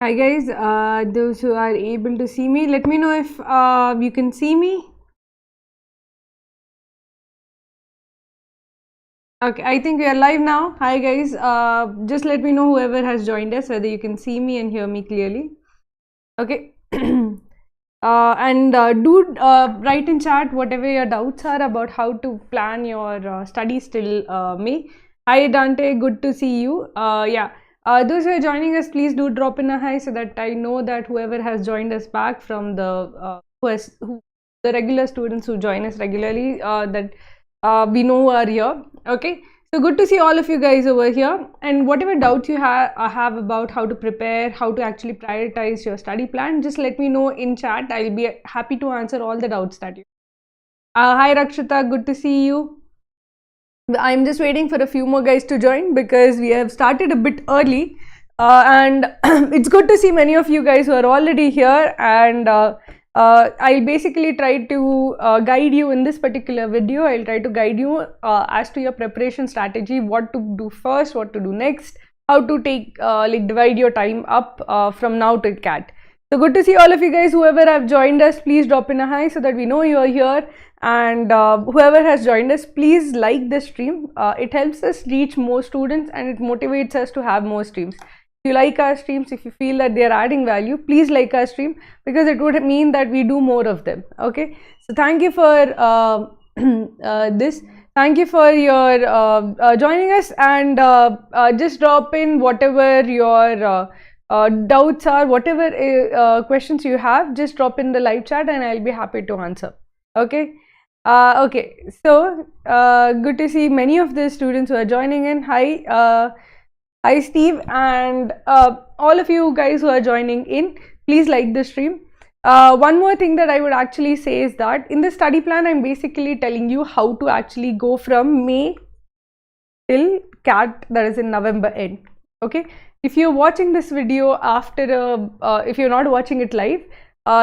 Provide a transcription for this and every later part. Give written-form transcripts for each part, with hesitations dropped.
Hi guys, those who are able to see me, let me know if you can see me. Okay, I think we are live now. Hi guys, just let me know whoever has joined us whether you can see me and hear me clearly. Okay. And do write in chat whatever your doubts are about how to plan your studies till May. Hi Dante, good to see you. Yeah. Those who are joining us, please do drop in a hi so that I know that whoever has joined us back from the the regular students who join us regularly, that we know who are here. Okay. So good to see all of you guys over here, and whatever doubts you have about how to prepare, how to actually prioritize your study plan, just let me know in chat. I'll be happy to answer all the doubts that you. Hi Rakshita, good to see you. I'm just waiting for a few more guys to join because we have started a bit early, and it's good to see many of you guys who are already here, and I'll basically try to guide you in this particular video. I'll try to guide you as to your preparation strategy, what to do first, what to do next, how to take like divide your time up from now till CAT. So good to see all of you guys. Whoever have joined us, please drop in a hi so that we know you are here. And whoever has joined us, please like this stream. It helps us reach more students and it motivates us to have more streams. If you like our streams, if you feel that they are adding value, please like our stream because it would mean that we do more of them. Okay, so thank you for this. Thank you for your joining us, and just drop in whatever your doubts are, whatever questions you have, just drop in the live chat and I'll be happy to answer. Okay. Okay, so good to see many of the students who are joining in. Hi Steve, and all of you guys who are joining in, please like the stream. One more thing that I would actually say is that in the study plan, I'm basically telling you how to actually go from May till CAT, that is in November end. Okay, if you're watching this video after if you're not watching it live,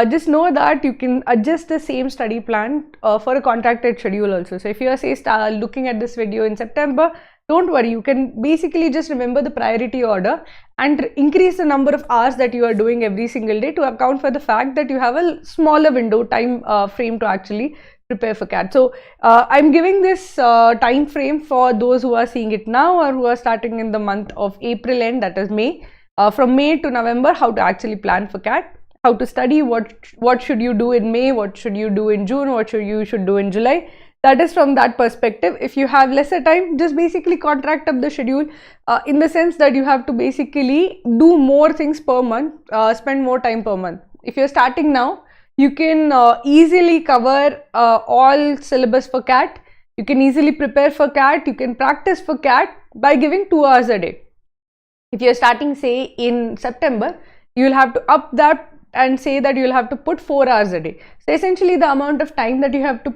just know that you can adjust the same study plan for a contracted schedule also. So if you are say looking at this video in September, don't worry, you can basically just remember the priority order and increase the number of hours that you are doing every single day to account for the fact that you have a smaller window time frame to actually prepare for CAT. So I'm giving this time frame for those who are seeing it now or who are starting in the month of April end, that is May. From May to November, how to actually plan for CAT, how to study, what should you do in May, what should you do in June, what you should do in July. That is from that perspective. If you have lesser time, just basically contract up the schedule in the sense that you have to basically do more things per month, spend more time per month. If you're starting now, you can easily cover all syllabus for CAT. You can easily prepare for CAT. You can practice for CAT by giving 2 hours a day. If you're starting say in September, you will have to up that and say that you will have to put 4 hours a day. So essentially the amount of time that you have to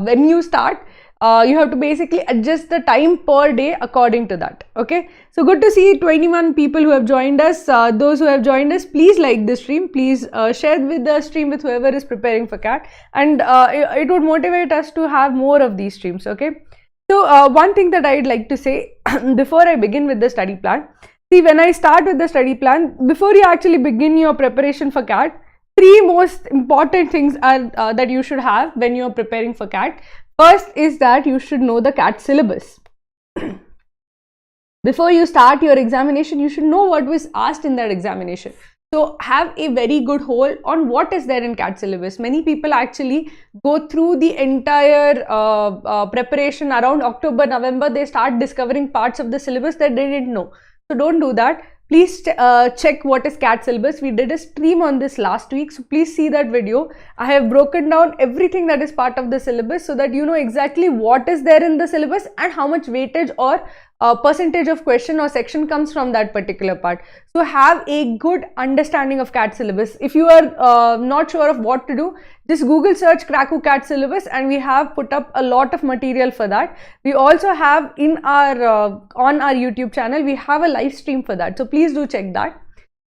when you start, you have to basically adjust the time per day according to that. Okay, so good to see 21 people who have joined us. Those who have joined us, please like this stream, please share with the stream with whoever is preparing for CAT, and it would motivate us to have more of these streams. Okay, so one thing that I'd like to say before I begin with the study plan. See, when I start with the study plan, before you actually begin your preparation for CAT, 3 most important things are that you should have when you are preparing for CAT. First is that you should know the CAT syllabus. Before you start your examination, you should know what was asked in that examination. So have a very good hold on what is there in CAT syllabus. Many people actually go through the entire preparation around October, November. They start discovering parts of the syllabus that they didn't know. So don't do that. Please check what is CAT syllabus. We did a stream on this last week, so please see that video. I have broken down everything that is part of the syllabus so that you know exactly what is there in the syllabus and how much weightage or percentage of question or section comes from that particular part. So have a good understanding of CAT syllabus. If you are not sure of what to do, just Google search Krakow CAT syllabus and we have put up a lot of material for that. We also have in our on our YouTube channel, we have a live stream for that. So please do check that.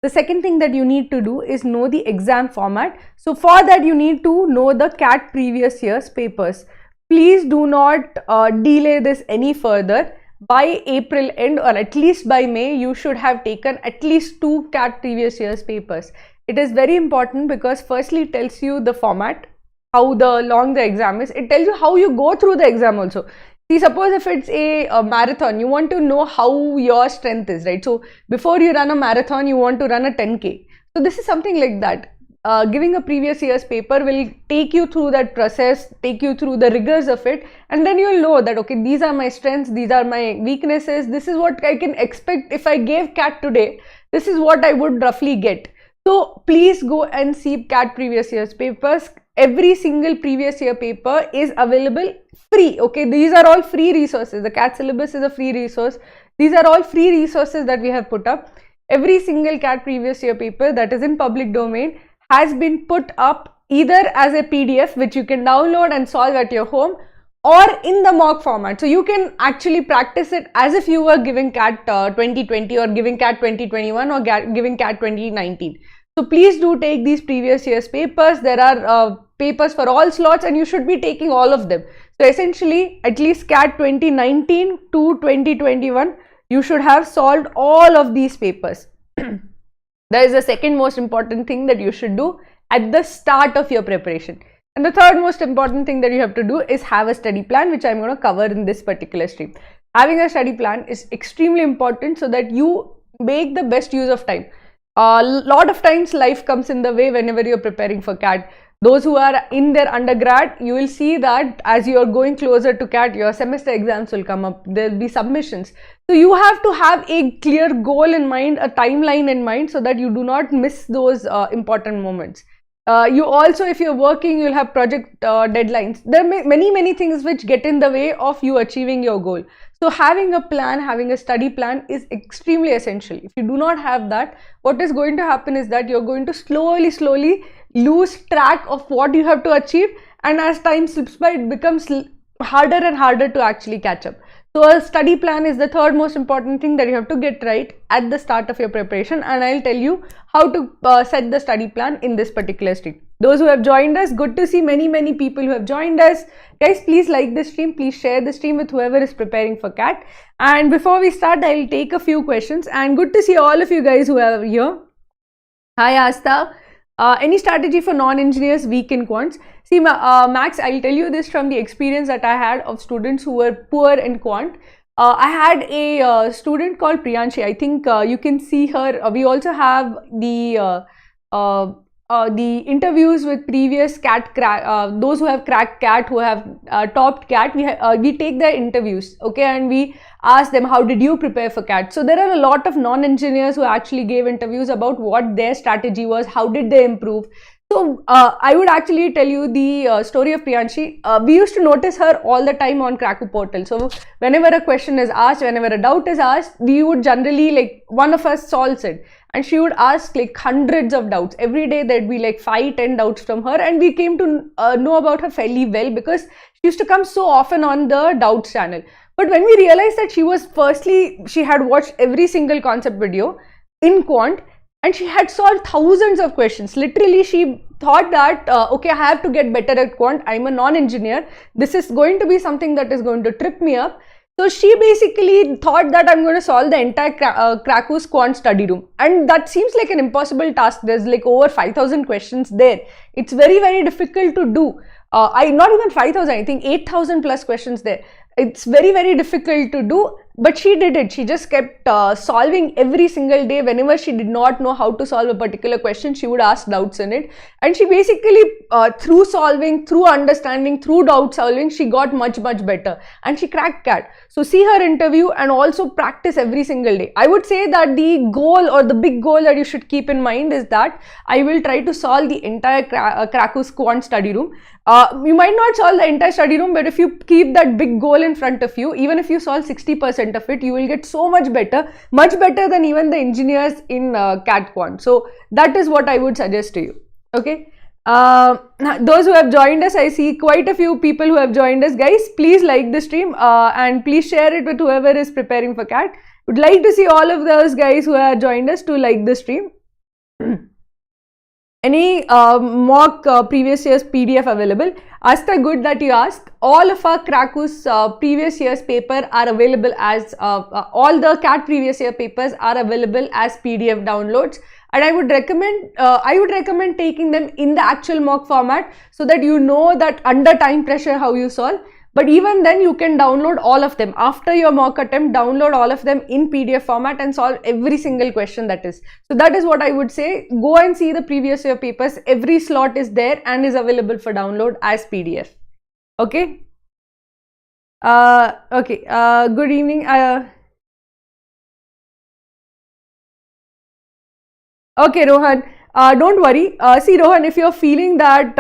The second thing that you need to do is know the exam format. So for that you need to know the CAT previous year's papers. Please do not delay this any further. by April end or at least by May, you should have taken at least 2 CAT previous year's papers. It is very important because firstly it tells you the format, how long the exam is. It tells you how you go through the exam also. See, suppose if it's a marathon, you want to know how your strength is, right? So before you run a marathon, you want to run a 10K. So this is something like that. Giving a previous year's paper will take you through that process, take you through the rigors of it, and then you'll know that, okay, these are my strengths, these are my weaknesses, this is what I can expect if I gave CAT today, this is what I would roughly get. So please go and see CAT previous year's papers. Every single previous year paper is available free. Okay, these are all free resources. The CAT syllabus is a free resource. These are all free resources that we have put up. Every single CAT previous year paper that is in public domain has been put up either as a PDF which you can download and solve at your home, or in the mock format. So you can actually practice it as if you were giving CAT 2020 or giving CAT 2021 or giving CAT 2019. So please do take these previous year's papers. There are papers for all slots and you should be taking all of them. So essentially, at least CAT 2019 to 2021, you should have solved all of these papers. That is the second most important thing that you should do at the start of your preparation. And the third most important thing that you have to do is have a study plan, which I'm going to cover in this particular stream. Having a study plan is extremely important so that you make the best use of time. A lot of times life comes in the way whenever you're preparing for CAT. Those who are in their undergrad, you will see that as you are going closer to CAT, your semester exams will come up, there will be submissions. So you have to have a clear goal in mind, a timeline in mind, so that you do not miss those important moments. You also, if you're working, you'll have project deadlines. There are many things which get in the way of you achieving your goal. So having a plan, having a study plan is extremely essential. If you do not have that, what is going to happen is that you're going to slowly lose track of what you have to achieve, and as time slips by, it becomes harder and harder to actually catch up. So a study plan is the third most important thing that you have to get right at the start of your preparation, and I'll tell you how to set the study plan in this particular stream. Those who have joined us, good to see many people who have joined us. Guys, please like this stream, please share the stream with whoever is preparing for CAT. And before we start, I'll take a few questions, and good to see all of you guys who are here. Hi Asta. Any strategy for non-engineers weak in quants? See, Max, I'll tell you this from the experience that I had of students who were poor in quant. I had a student called Priyanshi. I think you can see her. We also have the interviews with previous CAT those who have cracked CAT, who have topped CAT. We take their interviews, okay, and we ask them, how did you prepare for CAT? So there are a lot of non-engineers who actually gave interviews about what their strategy was, how did they improve. So I would actually tell you the story of Priyanshi. We used to notice her all the time on Kraku portal. So whenever a question is asked, whenever a doubt is asked, we would generally, like, one of us solves it. And she would ask like hundreds of doubts. Every day there'd be like 5-10 doubts from her, and we came to know about her fairly well because she used to come so often on the doubts channel. But when we realized that she had watched every single concept video in Quant, and she had solved thousands of questions. Literally, she thought that, okay, I have to get better at Quant. I'm a non-engineer. This is going to be something that is going to trip me up. So she basically thought that I'm going to solve the entire Kraku's Quant study room. And that seems like an impossible task. There's like over 5,000 questions there. It's very difficult to do. Not even 5,000, I think 8,000 plus questions there. It's very difficult to do, but she did it. She just kept solving every single day. Whenever she did not know how to solve a particular question, she would ask doubts in it. And she basically, through solving, through understanding, through doubt solving, she got much better. And she cracked CAT. So see her interview and also practice every single day. I would say that the goal, or the big goal that you should keep in mind, is that I will try to solve the entire Kraku's Quant study room. You might not solve the entire study room, but if you keep that big goal in front of you, even if you solve 60% of it, you will get so much better than even the engineers in CAT Quant. So that is what I would suggest to you. Okay. Those who have joined us, I see quite a few people who have joined us. Guys, please like the stream and please share it with whoever is preparing for CAT. Would like to see all of those guys who have joined us to like the stream. Any mock previous year's PDF available? Asta, good that you asked. All of our Krakus previous year's paper are available as all the CAT previous year papers are available as PDF downloads, and I would recommend taking them in the actual mock format so that you know that under time pressure how you solve. But even then, you can download all of them. After your mock attempt, download all of them in PDF format and solve every single question that is. So that is what I would say. Go and see the previous year papers. Every slot is there and is available for download as PDF. Okay. Good evening. Okay, Rohan. Don't worry. See, Rohan, if you're feeling that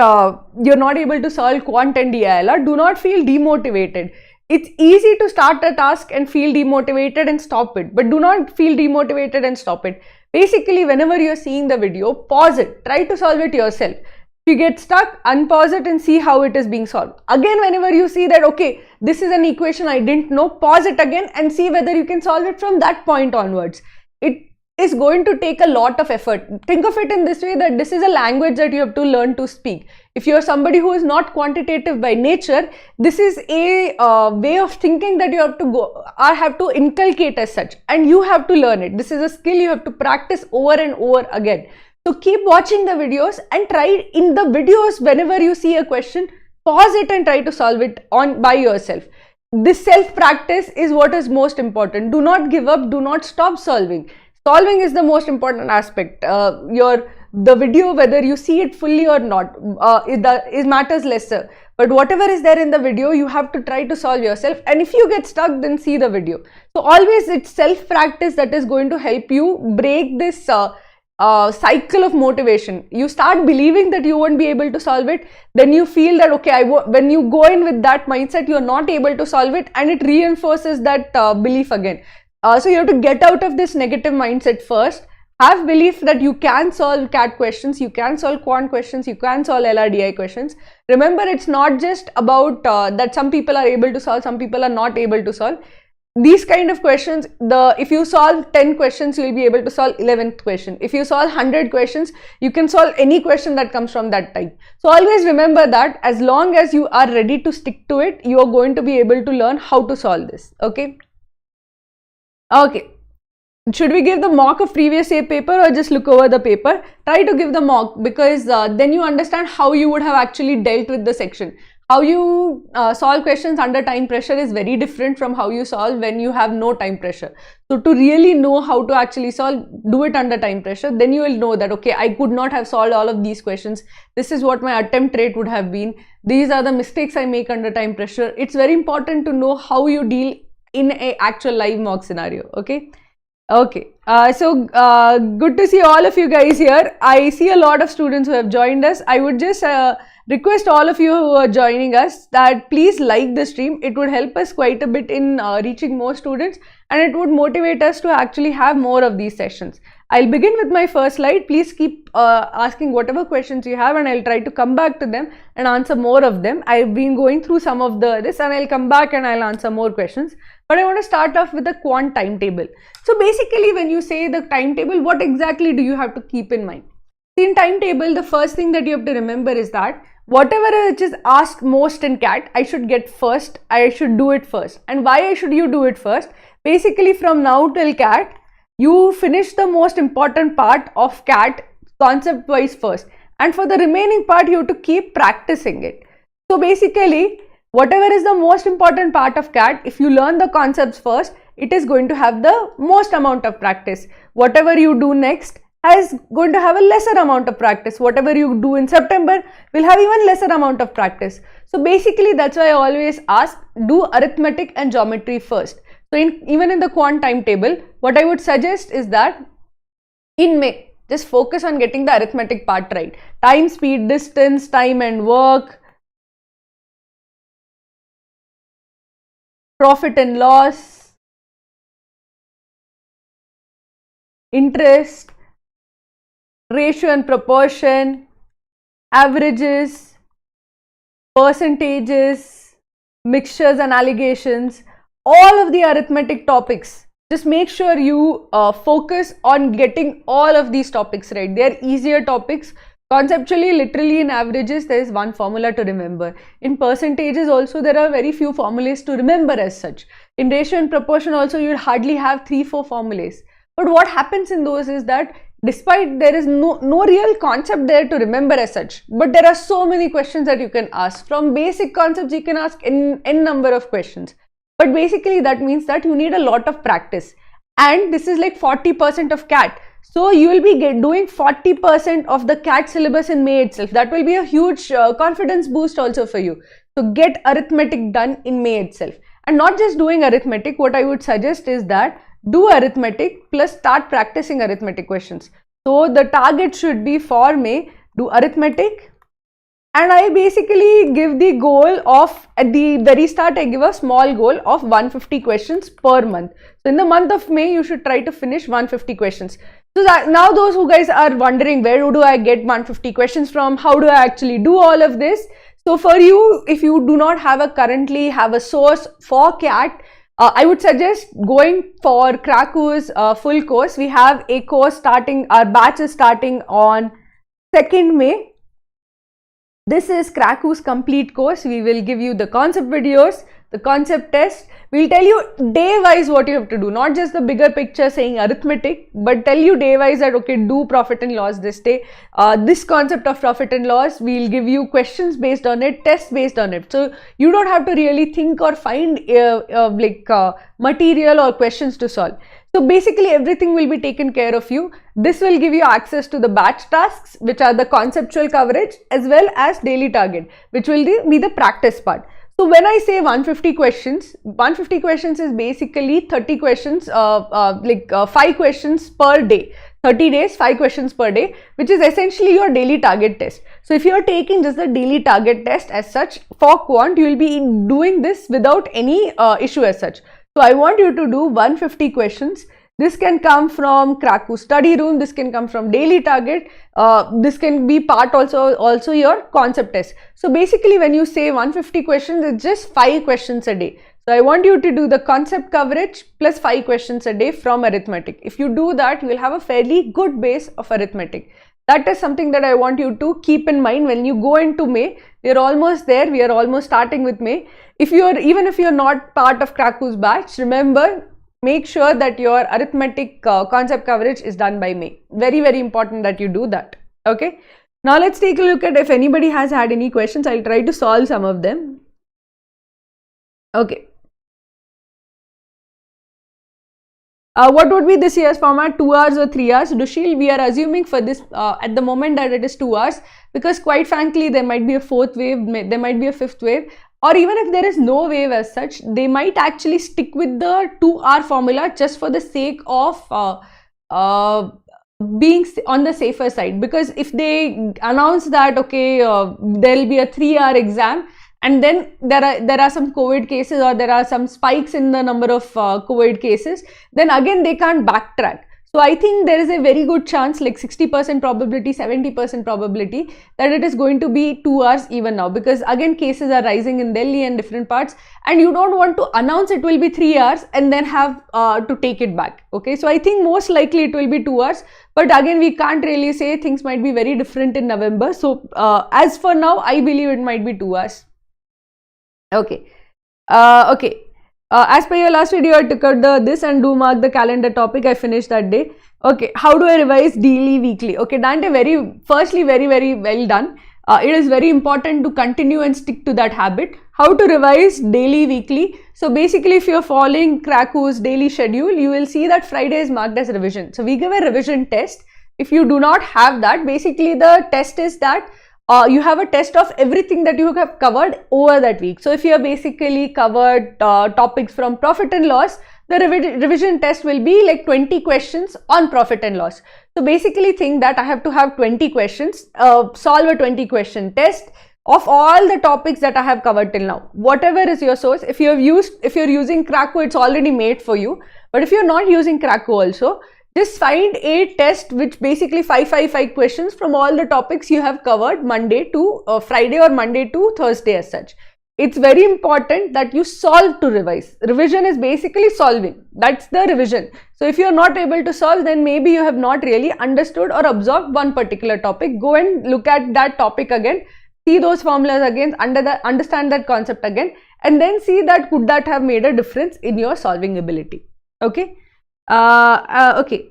you're not able to solve Quant and ILR, do not feel demotivated. It's easy to start a task and feel demotivated and stop it, but do not feel demotivated and stop it. Basically, whenever you're seeing the video, pause it. Try to solve it yourself. If you get stuck, unpause it and see how it is being solved. Again, whenever you see that, okay, this is an equation I didn't know, pause it again and see whether you can solve it from that point onwards. It is going to take a lot of effort. Think of it in this way, that this is a language that you have to learn to speak. If you are somebody who is not quantitative by nature, this is a way of thinking that you have to go or have to inculcate as such, and you have to learn it. This is a skill you have to practice over and over again. So keep watching the videos and try in the videos, whenever you see a question, pause it and try to solve it by yourself. This self practice is what is most important. Do not give up, do not stop solving. Solving is the most important aspect. The video, whether you see it fully or not, it matters lesser. But whatever is there in the video, you have to try to solve yourself. And if you get stuck, then see the video. So always it's self-practice that is going to help you break this cycle of motivation. You start believing that you won't be able to solve it, then you feel that okay, when you go in with that mindset, you're not able to solve it, and it reinforces that belief again. So you have to get out of this negative mindset first. Have belief that you can solve CAT questions, you can solve Quant questions, you can solve LRDI questions. Remember, it's not just about that some people are able to solve, some people are not able to solve. These kind of questions, if you solve 10 questions, you will be able to solve 11th question. If you solve 100 questions, you can solve any question that comes from that type. So always remember that as long as you are ready to stick to it, you are going to be able to learn how to solve this. Okay. Okay. Should we give the mock of previous year paper or just look over the paper? Try to give the mock, because then you understand how you would have actually dealt with the section. How you solve questions under time pressure is very different from how you solve when you have no time pressure. So to really know how to actually solve, do it under time pressure, then you will know that okay, I could not have solved all of these questions. This is what my attempt rate would have been. These are the mistakes I make under time pressure. It's very important to know how you deal in a actual live mock scenario. Okay. Okay, good to see all of you guys here. I see a lot of students who have joined us. I would just request all of you who are joining us that please like the stream. It would help us quite a bit in reaching more students, and it would motivate us to actually have more of these sessions. I'll begin with my first slide. Please keep asking whatever questions you have, and I'll try to come back to them and answer more of them. I've been going through some of this, and I'll come back and I'll answer more questions. But I want to start off with the Quant timetable. So basically, when you say the timetable, what exactly do you have to keep in mind? In timetable, the first thing that you have to remember is that whatever which is asked most in CAT, I should get first. I should do it first. And why should you do it first? Basically, from now till CAT, you finish the most important part of CAT concept wise first. And for the remaining part, you have to keep practicing it. So basically, whatever is the most important part of CAT, if you learn the concepts first, it is going to have the most amount of practice. Whatever you do next is going to have a lesser amount of practice. Whatever you do in September will have even lesser amount of practice. So basically, that's why I always ask, do arithmetic and geometry first. So even in the Quant timetable, what I would suggest is that in May, just focus on getting the arithmetic part right. Time, speed, distance, time and work, profit and loss, interest, ratio and proportion, averages, percentages, mixtures and allegations, all of the arithmetic topics. Just make sure you focus on getting all of these topics right. They are easier topics. Conceptually, literally in averages, there is one formula to remember. In percentages also, there are very few formulas to remember as such. In ratio and proportion also, you will hardly have 3-4 formulas. But what happens in those is that despite there is no real concept there to remember as such, but there are so many questions that you can ask. From basic concepts, you can ask n number of questions. But basically, that means that you need a lot of practice. And this is like 40% of CAT. So you will be doing 40% of the CAT syllabus in May itself. That will be a huge confidence boost also for you. So get arithmetic done in May itself. And not just doing arithmetic, what I would suggest is that do arithmetic plus start practicing arithmetic questions. So the target should be for May, do arithmetic. And I basically give the goal of, at the very start, I give a small goal of 150 questions per month. So in the month of May, you should try to finish 150 questions. So that, now those who guys are wondering, where do I get 150 questions from? How do I actually do all of this? So for you, if you do not currently have a source for CAT, I would suggest going for Kraku's full course. We have a course starting, our batch is starting on 2nd May. This is Kraku's complete course. We will give you the concept videos, the concept test. We'll tell you day wise what you have to do, not just the bigger picture saying arithmetic, but tell you day wise that okay, do profit and loss this day. This concept of profit and loss, we'll give you questions based on it, tests based on it. So you don't have to really think or find material or questions to solve. So basically everything will be taken care of you. This will give you access to the batch tasks, which are the conceptual coverage, as well as daily target, which will be the practice part. So when I say 150 questions, 150 questions is basically 30 questions, 5 questions per day. 30 days, 5 questions per day, which is essentially your daily target test. So if you are taking just the daily target test as such for Quant, you will be doing this without any issue as such. So I want you to do 150 questions. This can come from Kraku study room, this can come from daily target, this can be part also your concept test. So basically when you say 150 questions, it's just 5 questions a day. So I want you to do the concept coverage plus 5 questions a day from arithmetic. If you do that, you will have a fairly good base of arithmetic. That is something that I want you to keep in mind when you go into May. We are almost there. We are almost starting with May. Even if you are not part of Kraku's batch, remember, make sure that your arithmetic concept coverage is done by May. Very, very important that you do that. Okay. Now let's take a look at if anybody has had any questions. I'll try to solve some of them. Okay. What would be this year's format, 2 hours or 3 hours? Dushil, we are assuming for this at the moment that it is 2 hours, because quite frankly there might be a 4th wave, there might be a 5th wave, or even if there is no wave as such, they might actually stick with the 2-hour formula just for the sake of being on the safer side. Because if they announce that okay, there will be a 3-hour exam, and then there are some COVID cases, or there are some spikes in the number of COVID cases, then again they can't backtrack. So I think there is a very good chance, like 60% probability, 70% probability, that it is going to be 2 hours even now, because again cases are rising in Delhi and different parts, and you don't want to announce it will be 3 hours and then have to take it back. Okay, so I think most likely it will be 2 hours, but again we can't really say, things might be very different in November. So as for now, I believe it might be 2 hours. Okay. As per your last video, I took out this and do mark the calendar topic. I finished that day. Okay. How do I revise daily, weekly? Okay, Dante, firstly, very, very well done. It is very important to continue and stick to that habit. How to revise daily, weekly? So basically, if you're following Kraku's daily schedule, you will see that Friday is marked as revision. So we give a revision test. If you do not have that, basically the test is that you have a test of everything that you have covered over that week. So if you have basically covered topics from profit and loss, the revision test will be like 20 questions on profit and loss. So basically think that I have to have 20 questions, solve a 20 question test of all the topics that I have covered till now. Whatever is your source, if you're using Kraku, it's already made for you. But if you're not using Kraku also, just find a test which basically 5 questions from all the topics you have covered Monday to Friday or Monday to Thursday as such. it's very important that you solve to revise. Revision is basically solving. That's the revision. So if you're not able to solve, then maybe you have not really understood or absorbed one particular topic. Go and look at that topic again, see those formulas again, understand that concept again, and then see that could that have made a difference in your solving ability. Okay. Okay.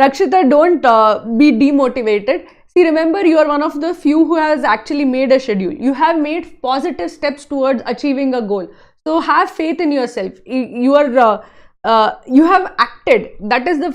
Rakshita, don't be demotivated. See, remember, you are one of the few who has actually made a schedule. You have made positive steps towards achieving a goal. So have faith in yourself. You have acted. That is the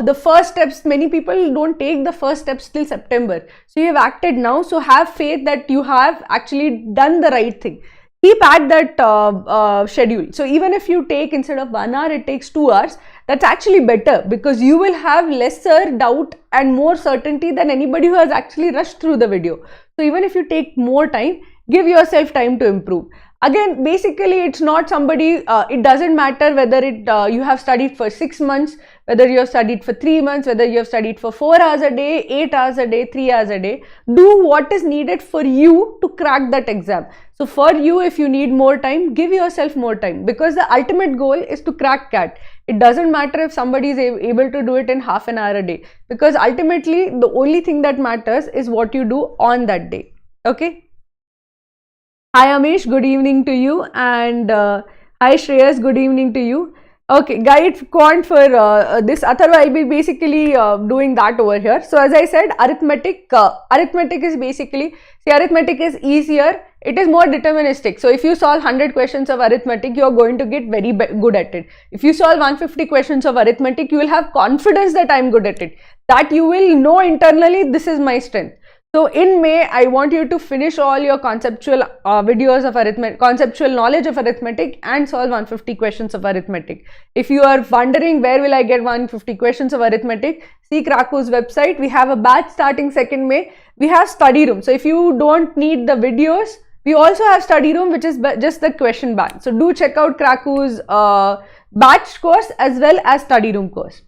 the first steps. Many people don't take the first steps till September. So you have acted now. So have faith that you have actually done the right thing. Keep at that schedule. So even if you take, instead of 1 hour, it takes 2 hours, that's actually better, because you will have lesser doubt and more certainty than anybody who has actually rushed through the video. So even if you take more time, give yourself time to improve. Again, basically, it's not somebody, it doesn't matter whether you have studied for 6 months, whether you have studied for 3 months, whether you have studied for 4 hours a day, 8 hours a day, 3 hours a day. Do what is needed for you to crack that exam. So for you, if you need more time, give yourself more time, because the ultimate goal is to crack CAT. It doesn't matter if somebody is able to do it in half an hour a day, because ultimately the only thing that matters is what you do on that day. Okay. Hi Amish, good evening to you, and hi Shreyas, good evening to you. Okay, guide Quant for this. Atharva, I'll be basically doing that over here. So as I said, arithmetic is basically, see, arithmetic is easier. It is more deterministic. So if you solve 100 questions of arithmetic, you are going to get very good at it. If you solve 150 questions of arithmetic, you will have confidence that I am good at it. That you will know internally, this is my strength. So in May, I want you to finish all your conceptual videos of arithmetic, conceptual knowledge of arithmetic, and solve 150 questions of arithmetic. If you are wondering where will I get 150 questions of arithmetic, see Kraku's website. We have a batch starting 2nd May. We have study room. So if you don't need the videos, we also have study room, which is just the question bank. So do check out Kraku's batch course as well as study room course.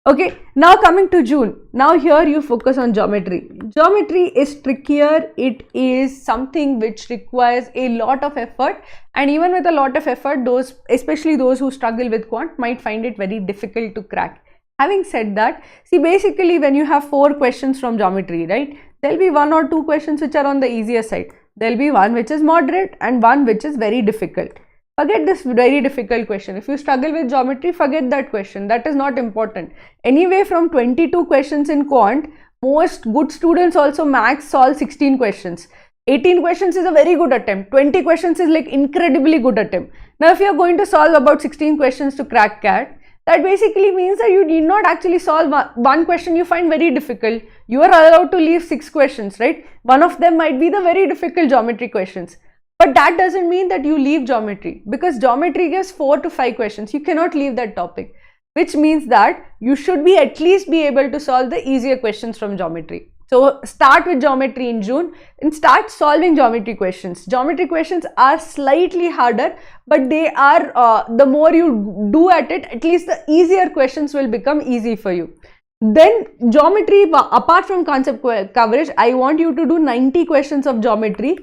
Okay, now coming to June. Now here you focus on geometry. Geometry is trickier. It is something which requires a lot of effort, and even with a lot of effort, especially those who struggle with quant, might find it very difficult to crack. Having said that, see, basically when you have 4 questions from geometry, right, there'll be 1 or 2 questions which are on the easier side. There'll be one which is moderate and one which is very difficult. Forget this very difficult question. If you struggle with geometry, forget that question. That is not important. Anyway, from 22 questions in quant, most good students also max solve 16 questions. 18 questions is a very good attempt. 20 questions is like incredibly good attempt. Now, if you are going to solve about 16 questions to crack CAT, that basically means that you need not actually solve one question you find very difficult. You are allowed to leave 6 questions, right? One of them might be the very difficult geometry questions. But that doesn't mean that you leave geometry, because geometry gives 4 to 5 questions. You cannot leave that topic, which means that you should be at least be able to solve the easier questions from geometry. So start with geometry in June and start solving geometry questions. Geometry questions are slightly harder, but they are, the more you do at least the easier questions will become easy for you. Then geometry, apart from concept coverage, I want you to do 90 questions of geometry.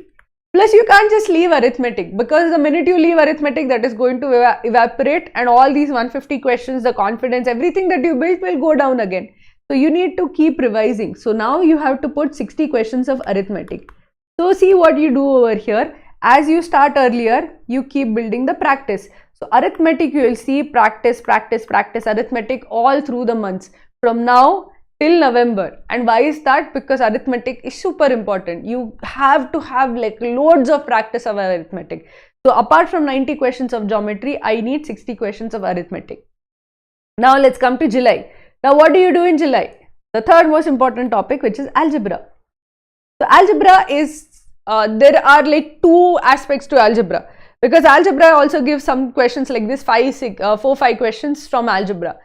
Plus, you can't just leave arithmetic, because the minute you leave arithmetic, that is going to evaporate, and all these 150 questions, the confidence, everything that you built will go down again. So you need to keep revising. So now you have to put 60 questions of arithmetic. So see what you do over here. As you start earlier, you keep building the practice. So arithmetic, you will see practice arithmetic all through the months from now till November. And why is that? Because arithmetic is super important. You have to have like loads of practice of arithmetic. So apart from 90 questions of geometry, I need 60 questions of arithmetic. Now let's come to July. Now what do you do in July? The third most important topic, which is algebra. So algebra is, there are like 2 aspects to algebra, because algebra also gives some questions like this, 4-5 questions from algebra.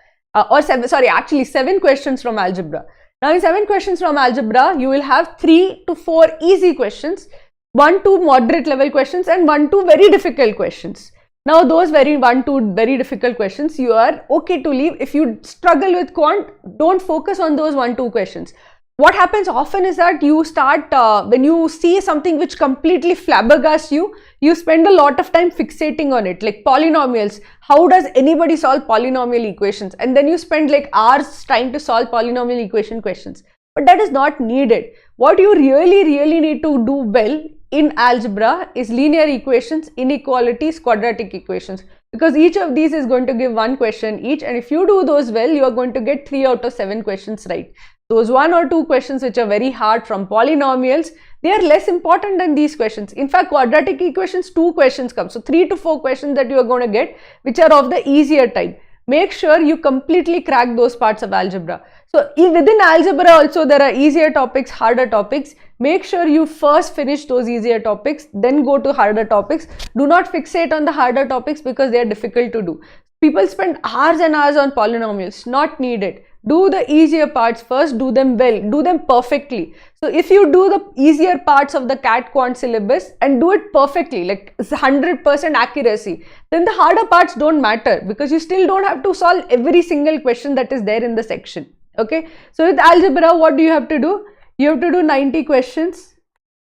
Or 7 questions from algebra. Now in 7 questions from algebra, you will have 3 to 4 easy questions, 1-2 moderate level questions, and 1-2 very difficult questions. Now those 1-2 very difficult questions, you are okay to leave. If you struggle with quant, don't focus on those 1-2 questions. what happens often is that you start, when you see something which completely flabbergasts you, you spend a lot of time fixating on it, like polynomials. How does anybody solve polynomial equations? And then you spend like hours trying to solve polynomial equation questions. But that is not needed. What you really need to do well in algebra is linear equations, inequalities, quadratic equations, because each of these is going to give one question each, and if you do those well, you are going to get 3 out of 7 questions right. Those 1 or 2 questions which are very hard from polynomials, they are less important than these questions. In fact, quadratic equations, 2 questions come. So 3 to 4 questions that you are going to get, which are of the easier type. Make sure you completely crack those parts of algebra. So within algebra also there are easier topics, harder topics. Make sure you first finish those easier topics, then go to harder topics. Do not fixate on the harder topics because they are difficult to do. People spend hours and hours on polynomials, not needed. Do the easier parts first, do them well, do them perfectly. So if you do the easier parts of the Cat Quant syllabus and do it perfectly, like 100% accuracy, then the harder parts don't matter because you still don't have to solve every single question that is there in the section. Okay, so with algebra, what do you have to do? You have to do 90 questions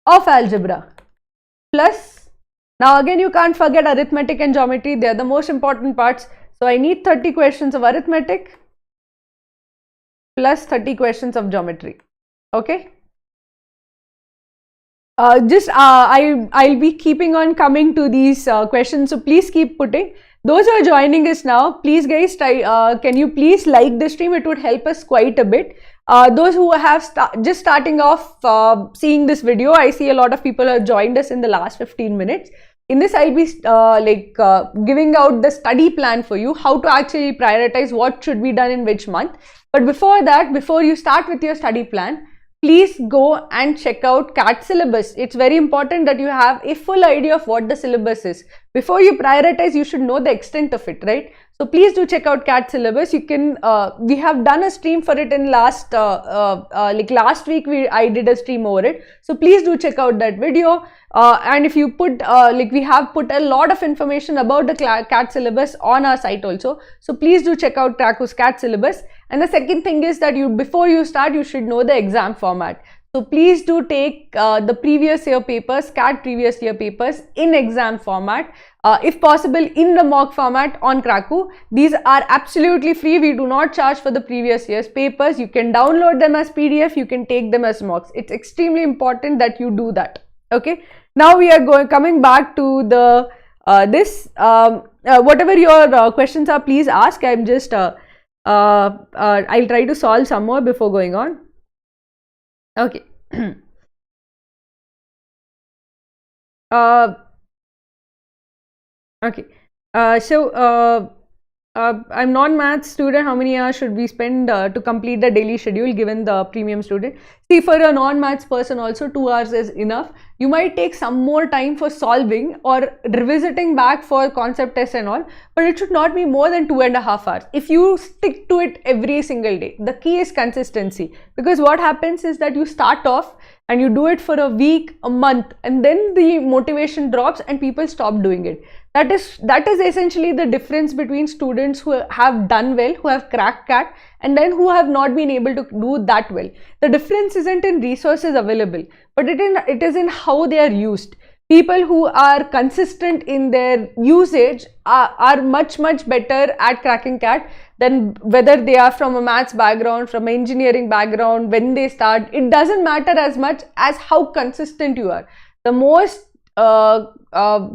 of algebra plus, now again you can't forget arithmetic and geometry, they are the most important parts. So I need 30 questions of arithmetic plus 30 questions of geometry. Okay, I'll be keeping on coming to these questions, so please keep putting. Those who are joining us now, please guys, can you please like the stream? It would help us quite a bit. Those who have just starting off seeing this video, I see a lot of people have joined us in the last 15 minutes. In this, I'll be giving out the study plan for you, how to actually prioritize what should be done in which month. But before that, before you start with your study plan, please go and check out Cat Syllabus. It's very important that you have a full idea of what the syllabus is. Before you prioritize, you should know the extent of it, right? So please do check out Cat Syllabus. You can, we have done a stream for it in last week I did a stream over it. So please do check out that video. And if you put, we have put a lot of information about the Cat Syllabus on our site also. So please do check out Traku's Cat Syllabus. And the second thing is that before you start, you should know the exam format. So please do take the previous year papers, Cat previous year papers in exam format. If possible in the mock format on Kraku. These are absolutely free. We do not charge for the previous year's papers. You can download them as PDF. You can take them as mocks. It's extremely important that you do that. Okay. Now we are coming back to the whatever your questions are, please ask. I'm just I'll try to solve some more before going on. Okay. Okay. I'm non-math student. How many hours should we spend to complete the daily schedule given the premium student? See, for a non-maths person also 2 hours is enough. You might take some more time for solving or revisiting back for concept tests and all, but it should not be more than 2.5 hours. If you stick to it every single day, the key is consistency, because what happens is that you start off and you do it for a week, a month, and then the motivation drops and people stop doing it. That is essentially the difference between students who have done well, who have cracked CAT, and then who have not been able to do that well. The difference isn't in resources available, but it is in how they are used. People who are consistent in their usage are much better at cracking CAT than whether they are from a maths background, from an engineering background, when they start. It doesn't matter as much as how consistent you are. The most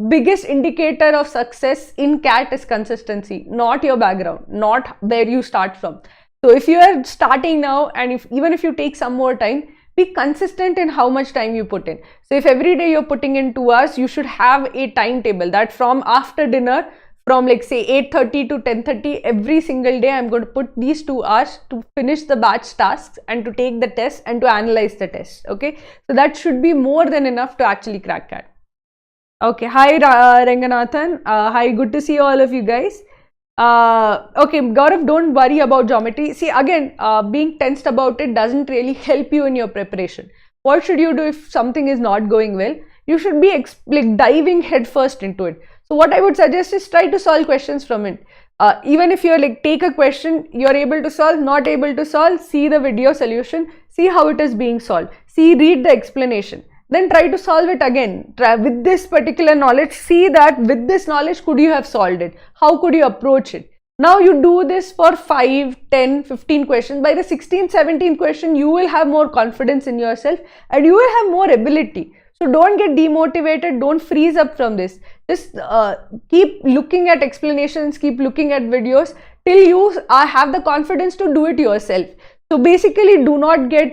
biggest indicator of success in CAT is consistency, not your background, not where you start from. So if you are starting now, and even if you take some more time, be consistent in how much time you put in. So if every day you're putting in 2 hours, you should have a timetable that from after dinner, from like say 8:30 to 10:30 every single day, I'm going to put these 2 hours to finish the batch tasks and to take the test and to analyze the test. Okay, so that should be more than enough to actually crack CAT. Okay, hi Ranganathan. Hi, good to see all of you guys. Okay, Gaurav, don't worry about geometry. See, again, being tensed about it doesn't really help you in your preparation. What should you do if something is not going well? You should be like diving headfirst into it. So what I would suggest is try to solve questions from it. Even if you're like take a question, you're able to solve, not able to solve, see the video solution, see how it is being solved, read the explanation, then try to solve it again. Try with this particular knowledge, see that with this knowledge could you have solved it, how could you approach it. Now you do this for 5, 10, 15 questions. By the 16th, 17th question, you will have more confidence in yourself and you will have more ability. So don't get demotivated, don't freeze up from this. Just keep looking at explanations, keep looking at videos till you have the confidence to do it yourself. So basically do not get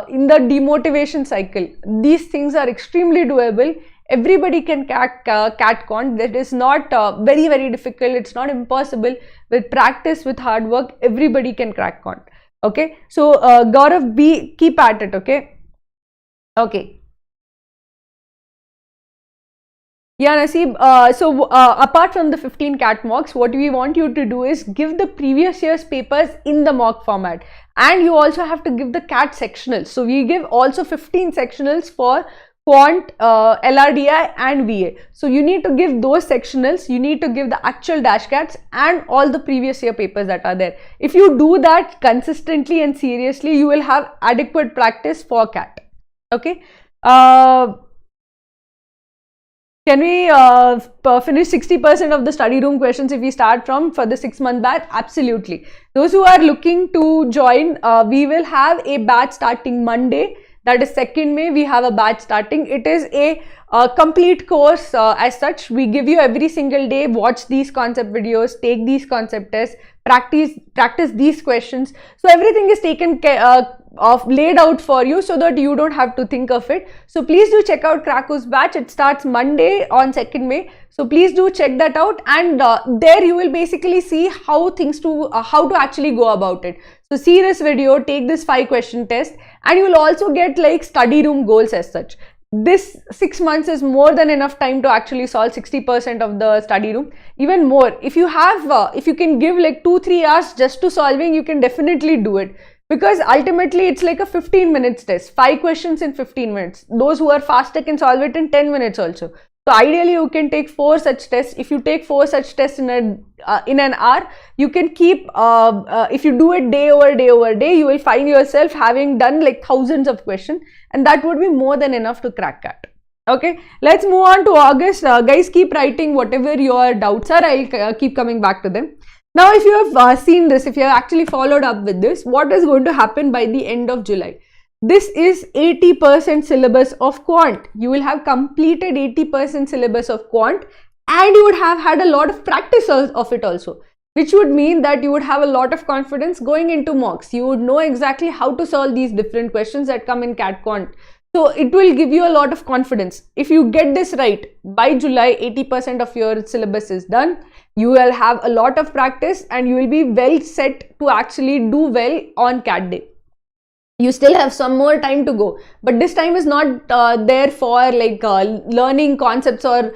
in the demotivation cycle. These things are extremely doable. Everybody can cat Quant. That is not very difficult. It's not impossible. With practice, with hard work, everybody can crack Quant. Okay. So Gaurav, keep at it. Okay. Okay. Yeah, Naseeb, apart from the 15 cat mocks, what we want you to do is give the previous year's papers in the mock format, and you also have to give the cat sectionals. So we give also 15 sectionals for Quant, LRDI and VA. So you need to give those sectionals, you need to give the actual dash cats and all the previous year papers that are there. If you do that consistently and seriously, you will have adequate practice for cat. Okay. Can we finish 60% of the study room questions if we start from for the 6-month batch? Absolutely. Those who are looking to join, we will have a batch starting Monday. That is 2nd May. We have a batch starting. It is a complete course as such. We give you every single day. Watch these concept videos, take these concept tests, practice these questions. So everything is taken laid out for you so that you don't have to think of it. So please do check out Kraku's batch. It starts Monday on 2nd May. So please do check that out, and there you will basically see how to actually go about it. So see this video, take this 5-question test, and you will also get like study room goals as such. This 6 months is more than enough time to actually solve 60% of the study room. Even more, if you have, if you can give like 2-3 hours just to solving, you can definitely do it. Because ultimately it's like a 15 minutes test, 5 questions in 15 minutes. Those who are faster can solve it in 10 minutes also. So ideally you can take 4 such tests. If you take 4 such tests in an hour, you can keep, if you do it day over day over day, you will find yourself having done like thousands of questions, and that would be more than enough to crack cat. Okay, let's move on to August. Guys, keep writing whatever your doubts are. I'll keep coming back to them. Now, if you have seen this, if you have actually followed up with this, what is going to happen by the end of July? This is 80% syllabus of Quant. You will have completed 80% syllabus of Quant, and you would have had a lot of practice of it also, which would mean that you would have a lot of confidence going into mocks. You would know exactly how to solve these different questions that come in Cat Quant. So it will give you a lot of confidence. If you get this right, by July, 80% of your syllabus is done. You will have a lot of practice and you will be well set to actually do well on Cat Day. You still have some more time to go, but this time is not there for like learning concepts or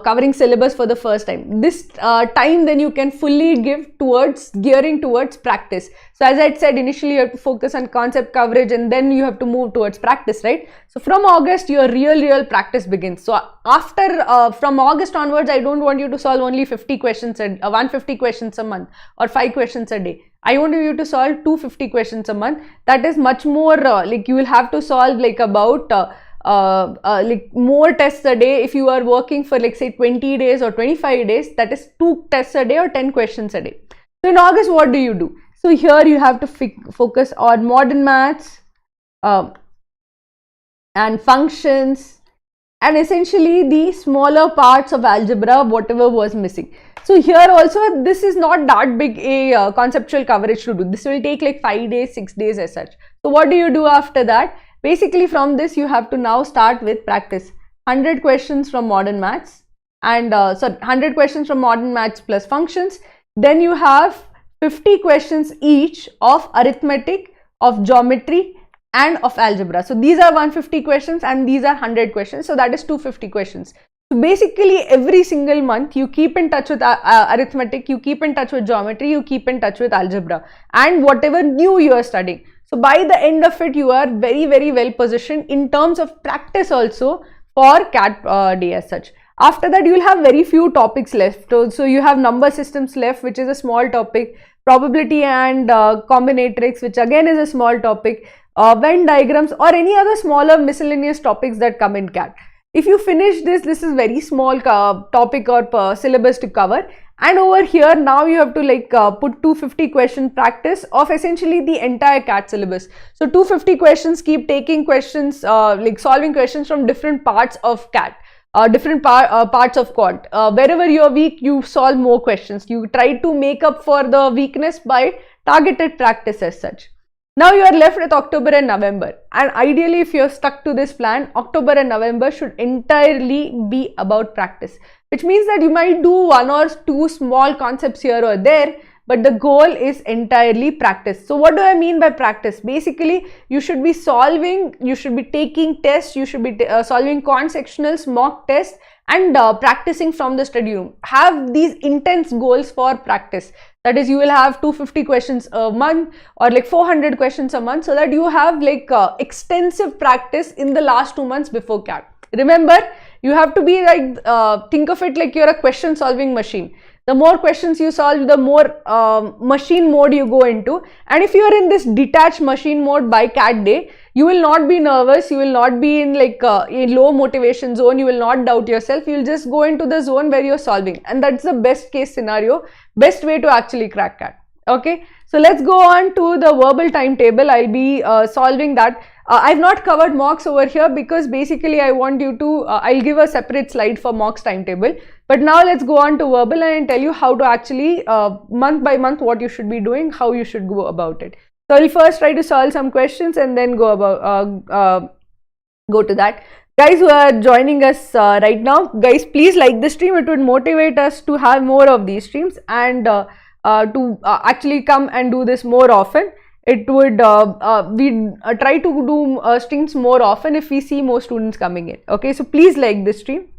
covering syllabus for the first time. This time then you can fully give towards gearing towards practice. So as I said, initially you have to focus on concept coverage and then you have to move towards practice, right? So from August your real practice begins. So after from August onwards, I don't want you to solve only 50 questions 150 questions a month or 5 questions a day. I want you to solve 250 questions a month. That is much more like you will have to solve like about like more tests a day. If you are working for like say 20 days or 25 days, that is 2 tests a day or 10 questions a day. So in August, what do you do? So here you have to focus on modern maths and functions, and essentially the smaller parts of algebra, whatever was missing. So here also, this is not that big a conceptual coverage to do. This will take like 5 days, 6 days as such. So what do you do after that? Basically from this you have to now start with practice. 100 questions from modern maths and 100 questions from modern maths plus functions. Then you have 50 questions each of arithmetic, of geometry and of algebra. So these are 150 questions and these are 100 questions. So that is 250 questions. So basically every single month you keep in touch with arithmetic, you keep in touch with geometry, you keep in touch with algebra and whatever new you are studying. So by the end of it, you are very well positioned in terms of practice also for Cat Day as such. After that, you will have very few topics left. So you have number systems left, which is a small topic, probability and combinatorics, which again is a small topic, Venn diagrams, or any other smaller miscellaneous topics that come in CAT. If you finish this is very small topic or syllabus to cover. And over here, now you have to like put 250 question practice of essentially the entire CAT syllabus. So 250 questions, keep taking questions, like solving questions from different parts of CAT. Different parts of Quant. Wherever you are weak, you solve more questions. You try to make up for the weakness by targeted practice as such. Now you are left with October and November, and ideally if you are stuck to this plan, October and November should entirely be about practice, which means that you might do 1 or 2 small concepts here or there, but the goal is entirely practice. So what do I mean by practice? Basically, you should be solving, you should be taking tests, you should be solving Quant sectionals, mock tests, and practicing from the study room. Have these intense goals for practice. That is, you will have 250 questions a month or like 400 questions a month, so that you have like extensive practice in the last 2 months before CAT. Remember, you have to be like, think of it like you're a question solving machine. The more questions you solve, the more machine mode you go into. And if you are in this detached machine mode by CAT day, you will not be nervous, you will not be in like a low motivation zone, you will not doubt yourself, you will just go into the zone where you're solving. And that's the best case scenario, best way to actually crack CAT. Okay, so let's go on to the verbal timetable. I'll be solving that. I've not covered mocks over here because basically I want you to, I'll give a separate slide for mocks timetable. But now let's go on to verbal and tell you how to actually month by month what you should be doing, how you should go about it. So I'll first try to solve some questions and then go about go to that. Guys who are joining us right now, guys, please like this stream. It would motivate us to have more of these streams and to actually come and do this more often. It would we try to do streams more often if we see more students coming in. Okay, so please like this stream.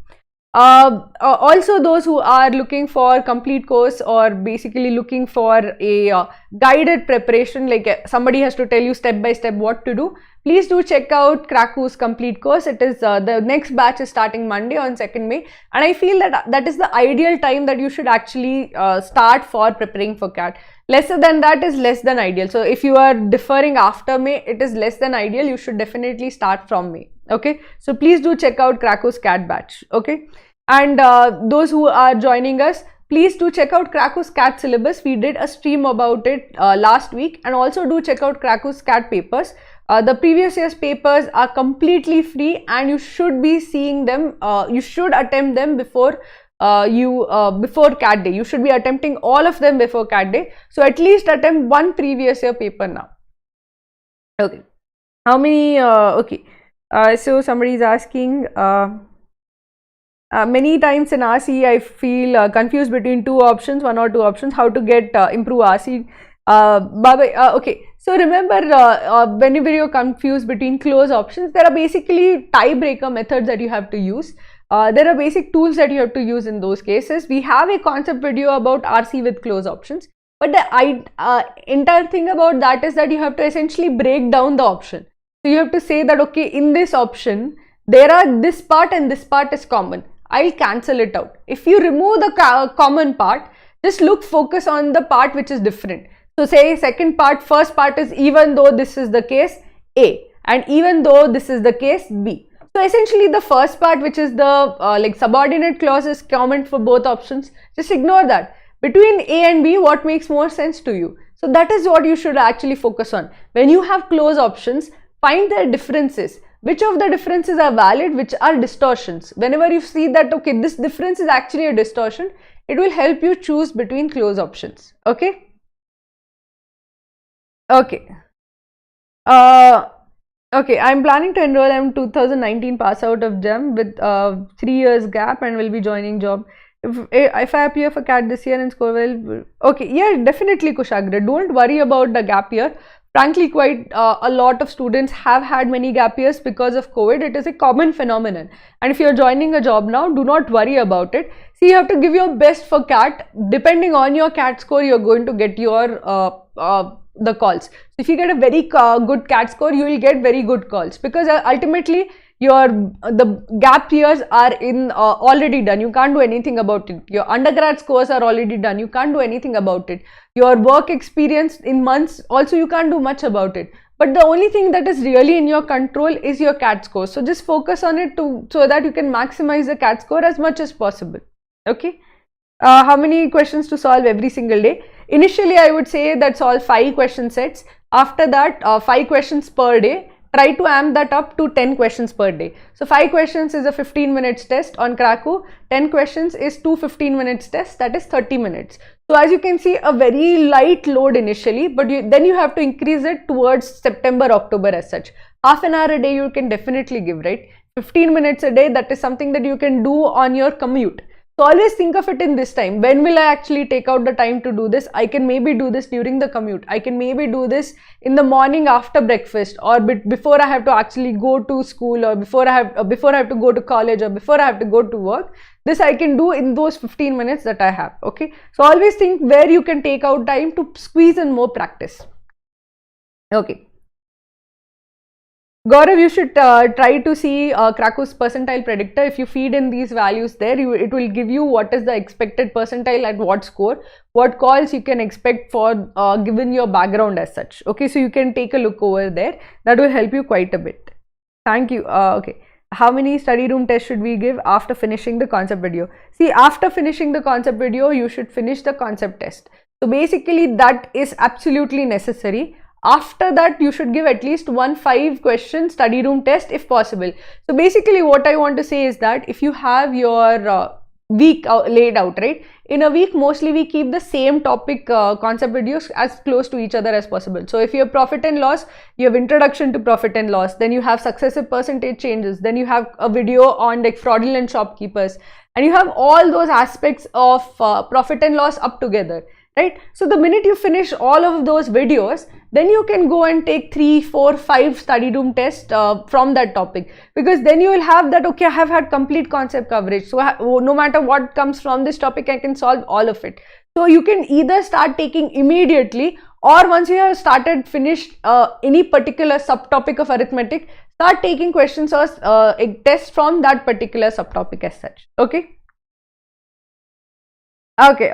Also, those who are looking for complete course or basically looking for a guided preparation, like somebody has to tell you step by step what to do, please do check out Kraku's complete course. It is the next batch is starting Monday on 2nd May, and I feel that that is the ideal time that you should actually start for preparing for CAT. Lesser than that is less than ideal. So if you are deferring after May, it is less than ideal. You should definitely start from May. Okay, so please do check out Kraku's CAT batch. Okay, and those who are joining us, please do check out Kraku's CAT syllabus. We did a stream about it last week, and also do check out Kraku's CAT papers. The previous year's papers are completely free, and you should be seeing them. You should attempt them before before CAT day. You should be attempting all of them before CAT day. So at least attempt one previous year paper now. Okay, how many? Okay. So somebody is asking, many times in RC I feel confused between 2 options, 1 or 2 options, how to get improve RC. Baba, okay, so remember whenever you're confused between close options, there are basically tiebreaker methods that you have to use. There are basic tools that you have to use in those cases. We have a concept video about RC with close options, but the entire thing about that is that you have to essentially break down the option. So you have to say that, okay, in this option, there are this part and this part is common. I'll cancel it out. If you remove the common part, just focus on the part which is different. So say second part, first part is even though this is the case A and even though this is the case B. So essentially the first part, which is the like subordinate clause, is common for both options. Just ignore that. Between A and B, what makes more sense to you? So that is what you should actually focus on. When you have close options, find their differences. Which of the differences are valid, which are distortions. Whenever you see that, okay, this difference is actually a distortion, it will help you choose between close options. Okay. Okay. Okay, I'm planning to enroll. I'm 2019 pass out of GEM with 3 years gap and will be joining job. If I appear for CAT this year and score well, okay, yeah, definitely Kushagra. Don't worry about the gap year. Frankly, quite a lot of students have had many gap years because of COVID. It is a common phenomenon. And if you're joining a job now, do not worry about it. See, you have to give your best for CAT. Depending on your CAT score, you're going to get your the calls. If you get a very good CAT score, you will get very good calls, because ultimately the gap years are in already done. You can't do anything about it. Your undergrad scores are already done. You can't do anything about it. Your work experience in months also, you can't do much about it. But the only thing that is really in your control is your CAT score. So just focus on it so that you can maximize the CAT score as much as possible. Okay. How many questions to solve every single day? Initially, I would say that solve 5 question sets. After that, 5 questions per day. Try to amp that up to 10 questions per day. So 5 questions is a 15 minutes test on Krakow. 10 questions is 2 15 minutes tests, that is 30 minutes. So as you can see, a very light load initially, but then you have to increase it towards September, October as such. Half an hour a day you can definitely give, right? 15 minutes a day, that is something that you can do on your commute. So always think of it in this time. When will I actually take out the time to do this? I can maybe do this during the commute. I can maybe do this in the morning after breakfast, or before I have to actually go to school, or before I have to go to college, or before I have to go to work. This I can do in those 15 minutes that I have. Okay. So always think where you can take out time to squeeze in more practice. Okay. Gaurav, you should try to see Krakow's percentile predictor. If you feed in these values there, it will give you what is the expected percentile at what score, what calls you can expect for given your background as such. Okay, so you can take a look over there. That will help you quite a bit. Thank you. Okay. How many study room tests should we give after finishing the concept video? See, after finishing the concept video, you should finish the concept test. So basically that is absolutely necessary. After that, you should give at least 1 5-question study room test if possible. So basically what I want to say is that if you have your week laid out, right? In a week, mostly we keep the same topic concept videos as close to each other as possible. So if you have profit and loss, you have introduction to profit and loss, then you have successive percentage changes, then you have a video on like fraudulent shopkeepers, and you have all those aspects of profit and loss up together. Right? So the minute you finish all of those videos, then you can go and take 3, 4, 5 study room tests from that topic, because then you will have that, okay, I have had complete concept coverage. So no matter what comes from this topic, I can solve all of it. So you can either start taking immediately, or once you have finished any particular subtopic of arithmetic, start taking questions or tests from that particular subtopic as such. Okay. Okay.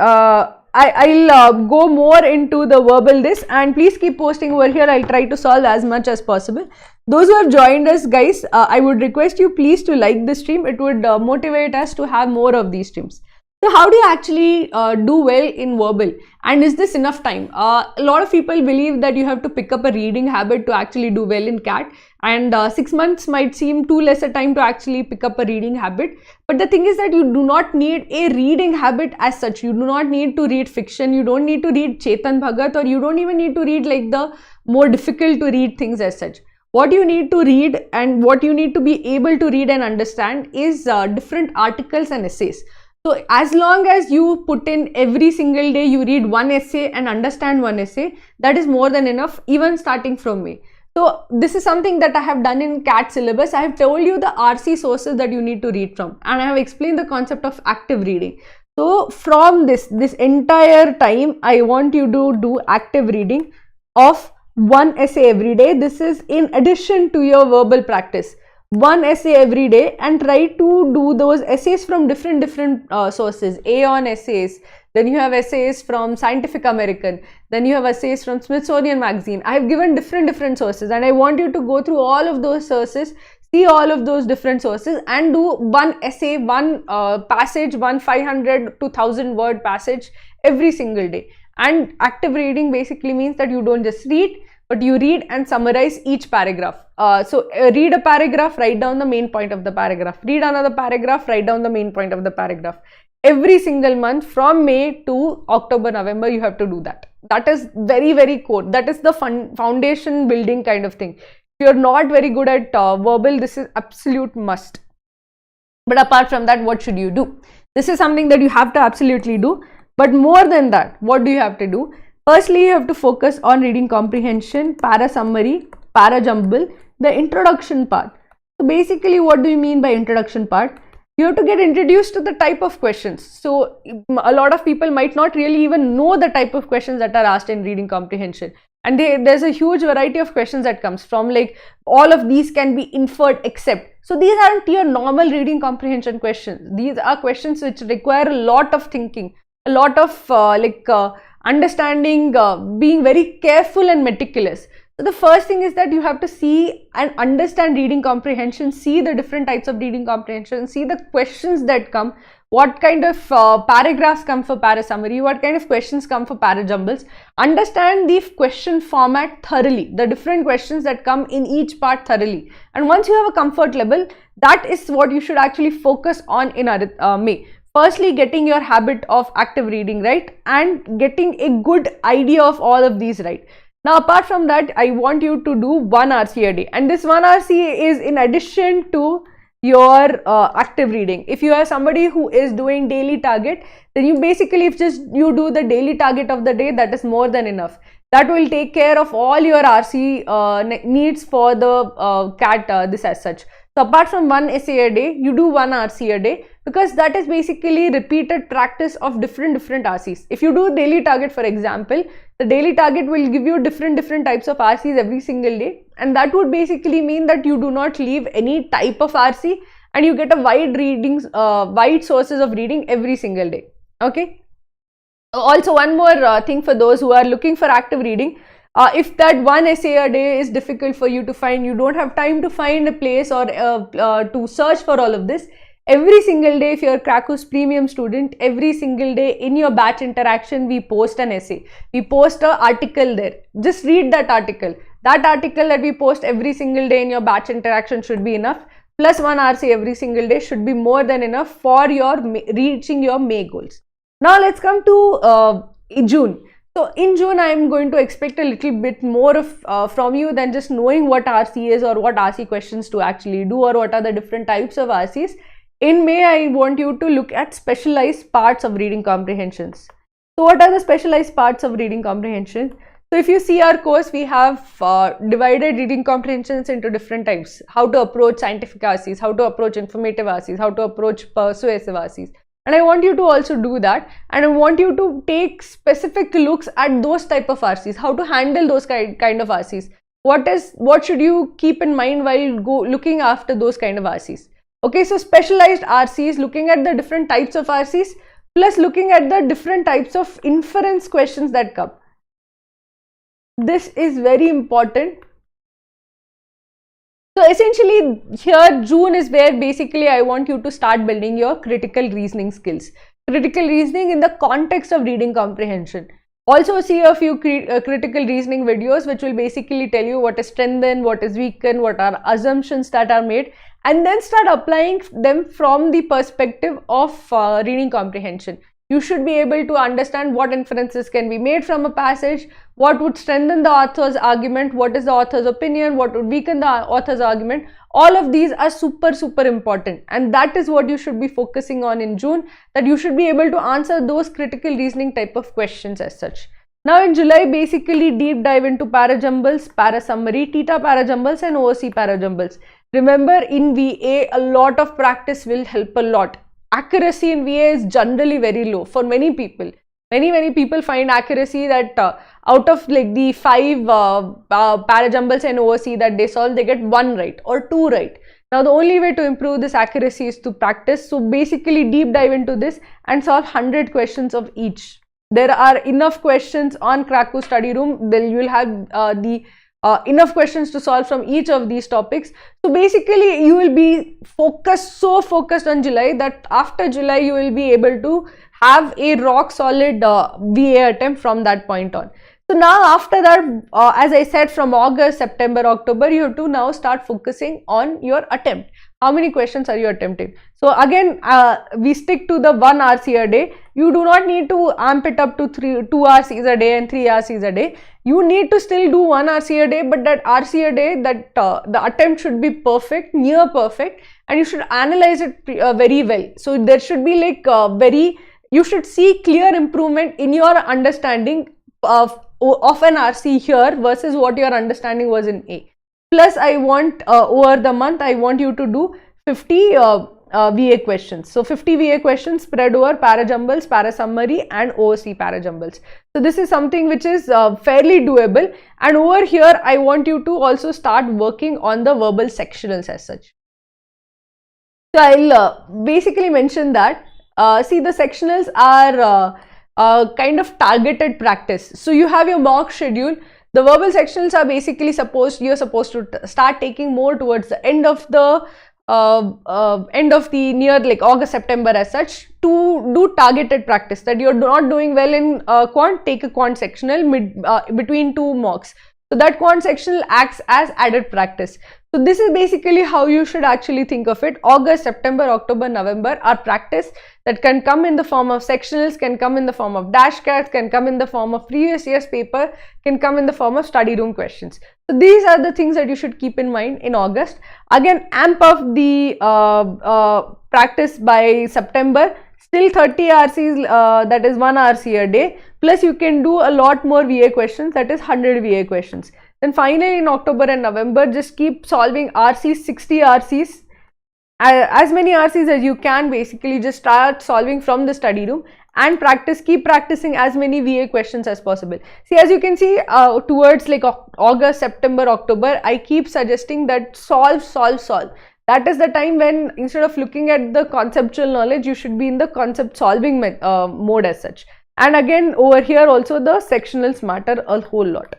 I'll go more into the verbal this, and please keep posting over here. I'll try to solve as much as possible. Those who have joined us, guys, I would request you please to like the stream. It would motivate us to have more of these streams. So how do you actually do well in verbal, and is this enough time? A lot of people believe that you have to pick up a reading habit to actually do well in CAT, and 6 months might seem too less a time to actually pick up a reading habit. But the thing is that you do not need a reading habit as such. You do not need to read fiction, you don't need to read Chetan Bhagat, or you don't even need to read like the more difficult to read things as such. What you need to read and what you need to be able to read and understand is different articles and essays. So as long as you put in every single day, you read one essay and understand one essay, that is more than enough, even starting from me. So this is something that I have done in Cat Syllabus. I have told you the RC sources that you need to read from, and I have explained the concept of active reading. So from this entire time, I want you to do active reading of one essay every day. This is in addition to your verbal practice. One essay every day, and try to do those essays from different sources. Aeon essays, then you have essays from Scientific American, then you have essays from Smithsonian Magazine. I have given different sources, and I want you to go through all of those sources, see all of those different sources, and do one essay, one passage, one 500 to 1000 word passage every single day. And active reading basically means that you don't just read, but you read and summarize each paragraph. Read a paragraph, write down the main point of the paragraph. Read another paragraph, write down the main point of the paragraph. Every single month from May to October, November, you have to do that. That is very core. That is the foundation building kind of thing. If you're not very good at verbal, this is absolute must. But apart from that, what should you do? This is something that you have to absolutely do. But more than that, what do you have to do? Firstly, you have to focus on reading comprehension, para summary, para jumble, the introduction part. So basically, what do you mean by introduction part? You have to get introduced to the type of questions. So a lot of people might not really even know the type of questions that are asked in reading comprehension. and there's a huge variety of questions that comes from, like all of these can be inferred except. So these aren't your normal reading comprehension questions. These are questions which require a lot of thinking, a lot of understanding, being very careful and meticulous. So the first thing is that you have to see and understand reading comprehension, see the different types of reading comprehension, see the questions that come, what kind of paragraphs come for para summary, what kind of questions come for para jumbles. Understand the question format thoroughly, the different questions that come in each part thoroughly. And once you have a comfort level, that is what you should actually focus on in May. Firstly, getting your habit of active reading right and getting a good idea of all of these right. Now, apart from that, I want you to do 1 RC a day, and this 1 RC is in addition to your active reading. If you are somebody who is doing daily target, then you basically, if just you do the daily target of the day, that is more than enough. That will take care of all your RC needs for the CAT this as such. So apart from 1 essay a day, you do 1 RC a day, because that is basically repeated practice of different RCs. If you do daily target, for example, the daily target will give you different types of RCs every single day, and that would basically mean that you do not leave any type of RC and you get a wide sources of reading every single day. Okay. Also, one more thing for those who are looking for active reading. If that 1 essay a day is difficult for you to find, you don't have time to find a place or to search for all of this, every single day, if you're a Crackus Premium student, every single day in your batch interaction, we post an essay. We post an article there. Just read that article. That article that we post every single day in your batch interaction should be enough. Plus 1 RC every single day should be more than enough for your reaching your May goals. Now let's come to June. So in June, I am going to expect a little bit more of from you than just knowing what RC is or what RC questions to actually do or what are the different types of RCs. In May, I want you to look at specialized parts of reading comprehensions. So what are the specialized parts of reading comprehension? So if you see our course, we have divided reading comprehensions into different types. How to approach scientific RCs, how to approach informative RCs, how to approach persuasive RCs. And I want you to also do that, and I want you to take specific looks at those type of RCs, how to handle those kind of RCs. What should you keep in mind while looking after those kind of RCs? Okay, so specialized RCs, looking at the different types of RCs, plus looking at the different types of inference questions that come. This is very important. So essentially here June is where basically I want you to start building your critical reasoning skills. Critical reasoning in the context of reading comprehension. Also see a few critical reasoning videos which will basically tell you what is strengthened, what is weakened, what are assumptions that are made, and then start applying them from the perspective of reading comprehension. You should be able to understand what inferences can be made from a passage, what would strengthen the author's argument, what is the author's opinion, what would weaken the author's argument. All of these are super important, and that is what you should be focusing on in June, that you should be able to answer those critical reasoning type of questions as such. Now in July, basically deep dive into para jumbles, para summary, theta para jumbles and OOC para jumbles. Remember, in VA, a lot of practice will help a lot. Accuracy in VA is generally very low for many people. Many people find accuracy that out of like the 5 para jumbles and OOC that they solve, they get 1 right or 2 right. Now the only way to improve this accuracy is to practice. So basically deep dive into this and solve 100 questions of each. There are enough questions on Crackus study room. Then you will have enough questions to solve from each of these topics. So basically you will be so focused on July that after July you will be able to have a rock solid VA attempt from that point on. So now after that, as I said, from August, September, October, you have to now start focusing on your attempt. How many questions are you attempting? So again, we stick to the 1 RC a day. You do not need to amp it up to 2 RCs a day and 3 RCs a day. You need to still do 1 RC a day, but that RC a day, that the attempt should be perfect, near perfect, and you should analyze it very well. So there should be like you should see clear improvement in your understanding of an RC here versus what your understanding was in A. Plus I want over the month, I want you to do 50 VA questions. So 50 VA questions spread over para-jumbles, para-summary and OOC para-jumbles. So this is something which is fairly doable, and over here I want you to also start working on the verbal sectionals as such. So I'll basically mention that, see, the sectionals are kind of targeted practice. So you have your mock schedule. The verbal sectionals are basically you're supposed to start taking more towards the end of the near like August, September as such, to do targeted practice. That you're not doing well in quant, take a quant sectional between two mocks. So that quant sectional acts as added practice. So this is basically how you should actually think of it. August, September, October, November are practice that can come in the form of sectionals, can come in the form of dash cards, can come in the form of previous year's paper, can come in the form of study room questions. So these are the things that you should keep in mind in August. Again, amp up the practice by September. Still 30 RCs, that is 1 RC a day, plus you can do a lot more VA questions, that is 100 VA questions. Then finally in October and November, just keep solving RCs, 60 RCs, as many RCs as you can. Basically just start solving from the study room and keep practicing as many VA questions as possible. See, as you can see, towards like August, September, October, I keep suggesting that solve. That is the time when, instead of looking at the conceptual knowledge, you should be in the concept solving mode as such. And again, over here also the sectionals matter a whole lot.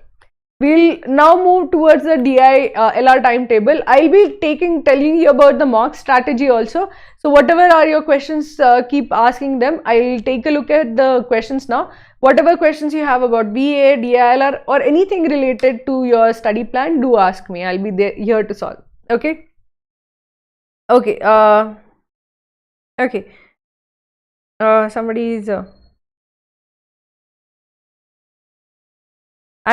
We'll now move towards the DI LR timetable. I'll be telling you about the mock strategy also. So whatever are your questions, keep asking them. I'll take a look at the questions now. Whatever questions you have about BA, DILR or anything related to your study plan, do ask me. I'll be here to solve. Okay. Okay, somebody is, I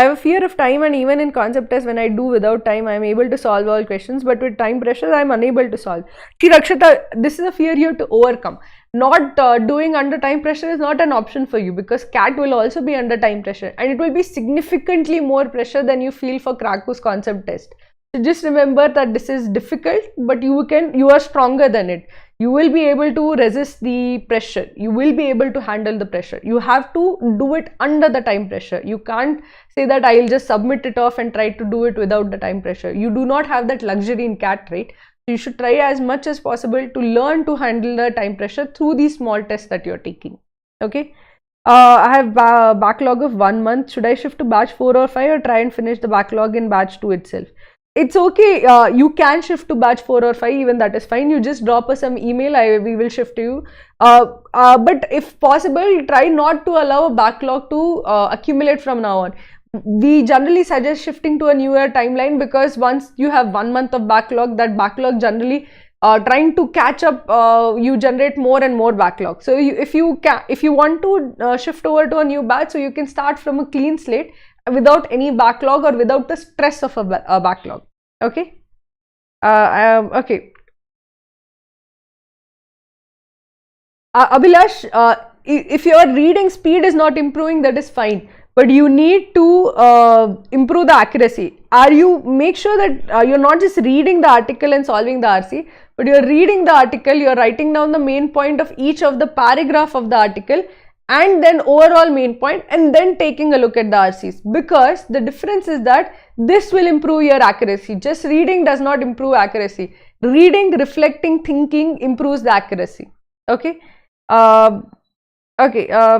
have a fear of time, and even in concept test, when I do without time, I am able to solve all questions, but with time pressure, I am unable to solve. See, Rakshita, this is a fear you have to overcome. Not doing under time pressure is not an option for you, because CAT will also be under time pressure, and it will be significantly more pressure than you feel for Krako's concept test. So just remember that this is difficult, but you are stronger than it. You will be able to resist the pressure. You will be able to handle the pressure. You have to do it under the time pressure. You can't say that I will just submit it off and try to do it without the time pressure. You do not have that luxury in CAT, right? So you should try as much as possible to learn to handle the time pressure through these small tests that you're taking. Okay. I have a backlog of 1 month. Should I shift to batch 4 or 5 or try and finish the backlog in batch 2 itself? It's okay, you can shift to batch 4 or 5, even that is fine. You just drop us some email, we will shift to you. But if possible, try not to allow a backlog to accumulate from now on. We generally suggest shifting to a newer timeline, because once you have 1 month of backlog, that backlog generally trying to catch up, you generate more and more backlog. So if you want to shift over to a new batch, so you can start from a clean slate without any backlog or without the stress of a backlog. Okay. Okay. Abhilash, if your reading speed is not improving, that is fine, but you need to improve the accuracy. Make sure that you're not just reading the article and solving the RC, but you're reading the article, you're writing down the main point of each of the paragraph of the article, and then overall main point, and then taking a look at the RCs, because the difference is that this will improve your accuracy. Just reading does not improve accuracy. Reading, reflecting, thinking improves the accuracy. Okay.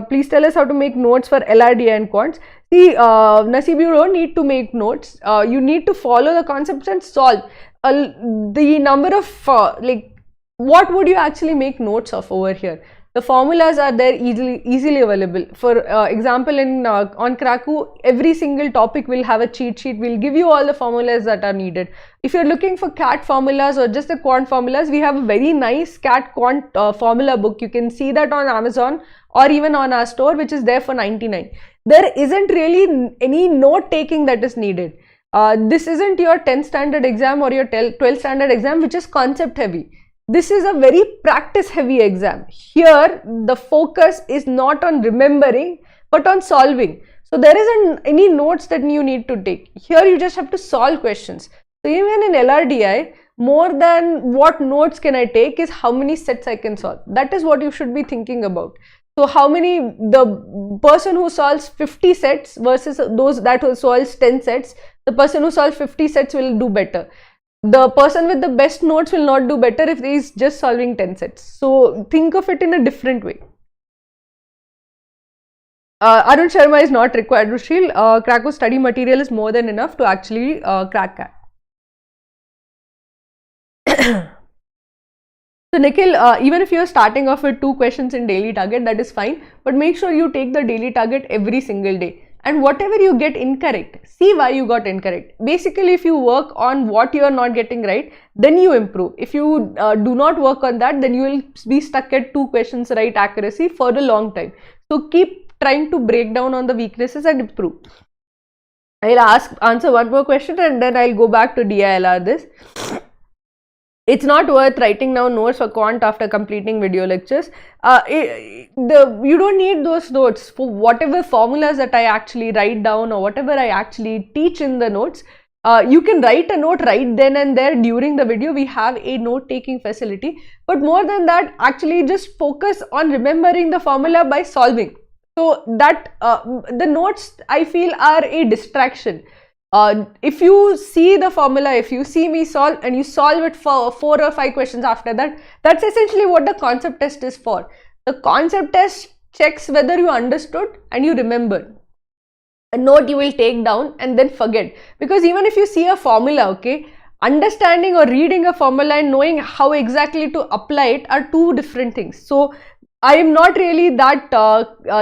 Please tell us how to make notes for LRDI and Quants. See, Nasib, you don't need to make notes. You need to follow the concepts and solve. The number of what would you actually make notes of over here? The formulas are there easily available. For example, on Kraku, every single topic will have a cheat sheet. We'll give you all the formulas that are needed. If you're looking for CAT formulas or just the Quant formulas, we have a very nice CAT Quant formula book. You can see that on Amazon or even on our store, which is there for 99. There isn't really any note taking that is needed. This isn't your 10th standard exam or your 12th standard exam, which is concept heavy. This is a very practice heavy exam. Here the focus is not on remembering but on solving. So there isn't any notes that you need to take. Here you just have to solve questions. So even in LRDI, more than what notes can I take is how many sets I can solve. That is what you should be thinking about. So how many, the person who solves 50 sets versus those that who solves 10 sets, the person who solves 50 sets will do better. The person with the best notes will not do better if he is just solving 10 sets. So think of it in a different way. Arun Sharma is not required, Rushil. Krakow study material is more than enough to actually crack CAT. So Nikhil, even if you are starting off with 2 questions in daily target, that is fine, but make sure you take the daily target every single day. And whatever you get incorrect, see why you got incorrect. Basically, if you work on what you are not getting right, then you improve. If you do not work on that, then you will be stuck at 2 questions right accuracy for a long time. So keep trying to break down on the weaknesses and improve. I'll answer one more question and then I'll go back to DILR this. It's not worth writing down notes for Quant after completing video lectures. You don't need those notes for whatever formulas that I actually write down or whatever I actually teach in the notes. You can write a note right then and there during the video. We have a note taking facility, but more than that, actually just focus on remembering the formula by solving. So that the notes I feel are a distraction. If you see the formula, if you see me solve and you solve it for 4 or 5 questions after that, that's essentially what the concept test is for. The concept test checks whether you understood and you remembered. A note you will take down and then forget, because even if you see a formula, okay, understanding or reading a formula and knowing how exactly to apply it are 2 different things. So I am not really that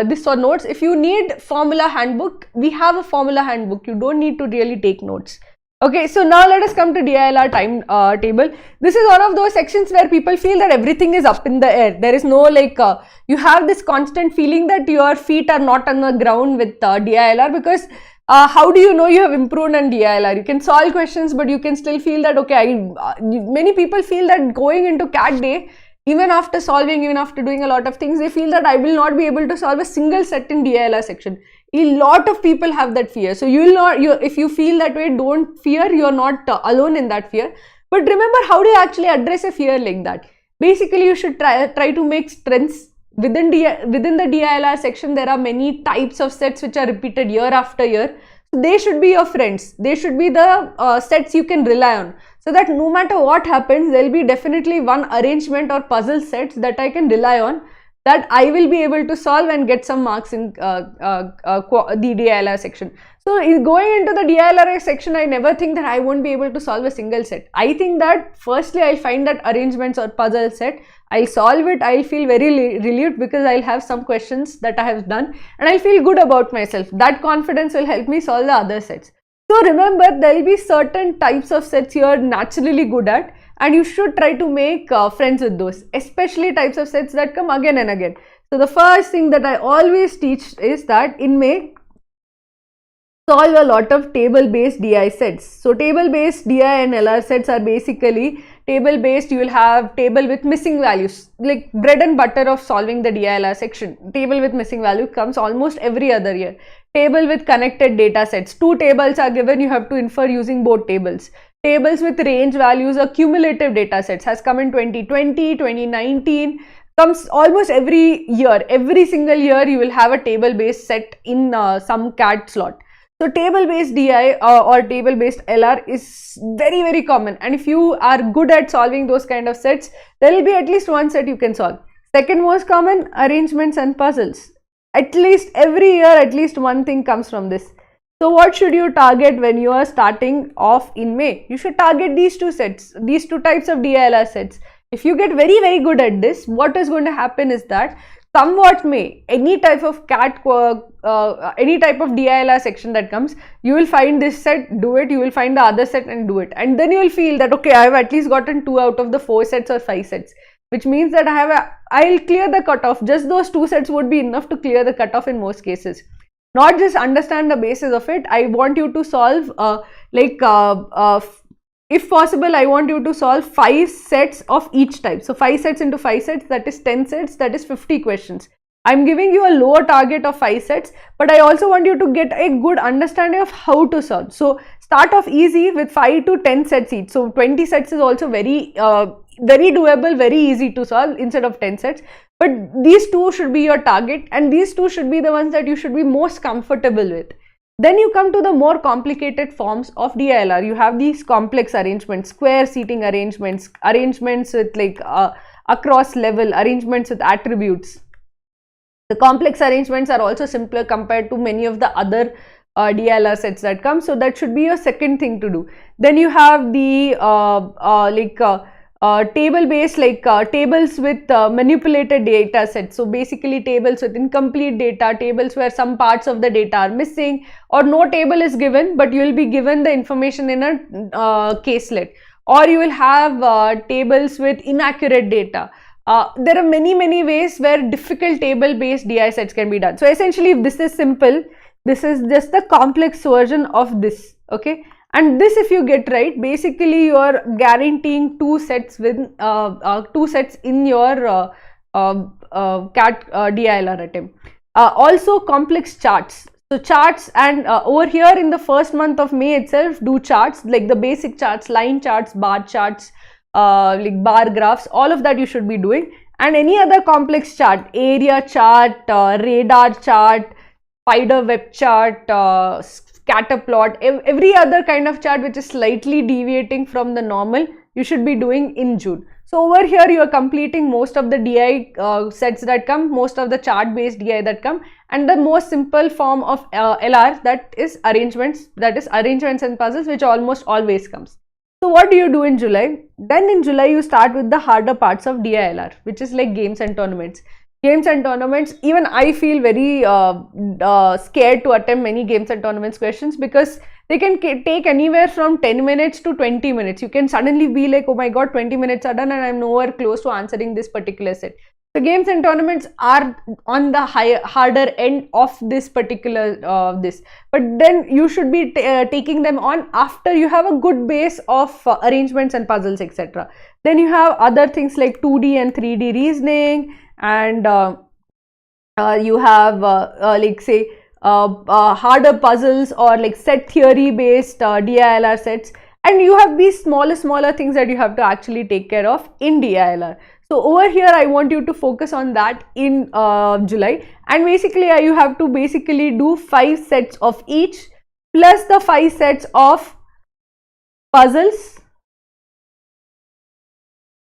this or notes. If you need formula handbook, we have a formula handbook. You don't need to really take notes. Okay, so now let us come to DILR timetable. This is one of those sections where people feel that everything is up in the air. There is no like, you have this constant feeling that your feet are not on the ground with DILR, because how do you know you have improved on DILR? You can solve questions, but you can still feel that, okay, many people feel that going into CAT day, even after solving, even after doing a lot of things, they feel that I will not be able to solve a single set in DILR section. A lot of people have that fear. So you will not, if you feel that way, don't fear, you're not alone in that fear. But remember, how do you actually address a fear like that? Basically, you should try to make strengths. Within the DILR section, there are many types of sets which are repeated year after year. They should be your friends. They should be the sets you can rely on. So that no matter what happens, there will be definitely one arrangement or puzzle sets that I can rely on, that I will be able to solve and get some marks in the DILR section. So going into the DILR section, I never think that I won't be able to solve a single set. I think that firstly, I'll find that arrangements or puzzle set, I'll solve it, I'll feel very relieved because I'll have some questions that I have done and I'll feel good about myself. That confidence will help me solve the other sets. So remember, there will be certain types of sets you are naturally good at, and you should try to make friends with those, especially types of sets that come again and again. So the first thing that I always teach is that in May, solve a lot of table-based DI sets. So table-based DI and LR sets are basically table-based. You will have table with missing values, like bread and butter of solving the DILR section. Table with missing value comes almost every other year. Table with connected data sets. 2 tables are given, you have to infer using both tables. Tables with range values or cumulative data sets has come in 2020, 2019, comes almost every year. Every single year you will have a table-based set in some CAT slot. So table-based DI or table-based LR is very common, and if you are good at solving those kind of sets, there will be at least one set you can solve. Second most common, arrangements and puzzles. At least every year, at least one thing comes from this. So what should you target when you are starting off in May? You should target these 2 sets, these 2 types of DILR sets. If you get very good at this, what is going to happen is that come what may, any type of any type of DILR section that comes, you will find this set, do it, you will find the other set and do it. And then you will feel that, okay, I have at least gotten 2 out of the 4 sets or 5 sets, which means that I'll clear the cutoff. Just those 2 sets would be enough to clear the cutoff in most cases. Not just understand the basis of it. I want you to solve if possible, I want you to solve 5 sets of each type. So 5 sets into 5 sets, that is 10 sets, that is 50 questions. I'm giving you a lower target of 5 sets, but I also want you to get a good understanding of how to solve. So start off easy with 5 to 10 sets each. So 20 sets is also very doable, very easy to solve instead of 10 sets. But these two should be your target, and these two should be the ones that you should be most comfortable with. Then you come to the more complicated forms of DILR. You have these complex arrangements, square seating arrangements, arrangements with like across level, arrangements with attributes. The complex arrangements are also simpler compared to many of the other DILR sets that come. So that should be your second thing to do. Then you have the table based, like tables with manipulated data sets. So basically tables with incomplete data, tables where some parts of the data are missing, or no table is given but you will be given the information in a caselet, or you will have tables with inaccurate data. There are many ways where difficult table based DI sets can be done. So essentially, if this is simple, this is just the complex version of this, okay? And this, if you get right, basically you are guaranteeing 2 sets with 2 sets in your CAT DILR attempt. Also complex charts. So charts, and over here in the first month of May itself, do charts like the basic charts, line charts, bar charts, like bar graphs, all of that you should be doing. And any other complex chart, area chart, radar chart, spider web chart, scatter plot, every other kind of chart which is slightly deviating from the normal, you should be doing in June. So over here you are completing most of the DI sets that come, most of the chart based DI that come, and the most simple form of LR, that is arrangements, and puzzles, which almost always comes. So what do you do in July? Then in July you start with the harder parts of DILR, which is like games and tournaments. Games and tournaments, even I feel very scared to attempt many games and tournaments questions, because they can take anywhere from 10 minutes to 20 minutes. You can suddenly be like, oh my god, 20 minutes are done and I'm nowhere close to answering this particular set. So games and tournaments are on the harder end of this particular but then you should be taking them on after you have a good base of arrangements and puzzles, etc. Then you have other things like 2D and 3D reasoning, and you have like say harder puzzles or like set theory based DILR sets, and you have these smaller things that you have to actually take care of in DILR. So over here I want you to focus on that in July, and basically you have to basically do 5 sets of each plus the 5 sets of puzzles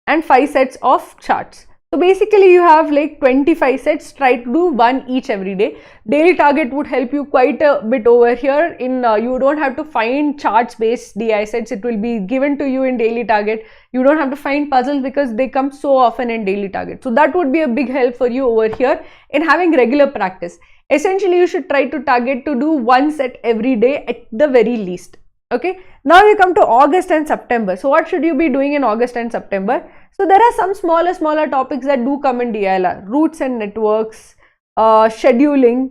and 5 sets of charts. So basically you have like 25 sets. Try to do 1 each every day. Daily target would help you quite a bit over here. In you don't have to find charts based DI sets, it will be given to you in daily target. You don't have to find puzzles because they come so often in daily target. So that would be a big help for you over here in having regular practice. Essentially you should try to target to do 1 set every day at the very least. Okay, now we come to August and September. So what should you be doing in August and September? So there are some smaller topics that do come in DILR: roots and networks, scheduling,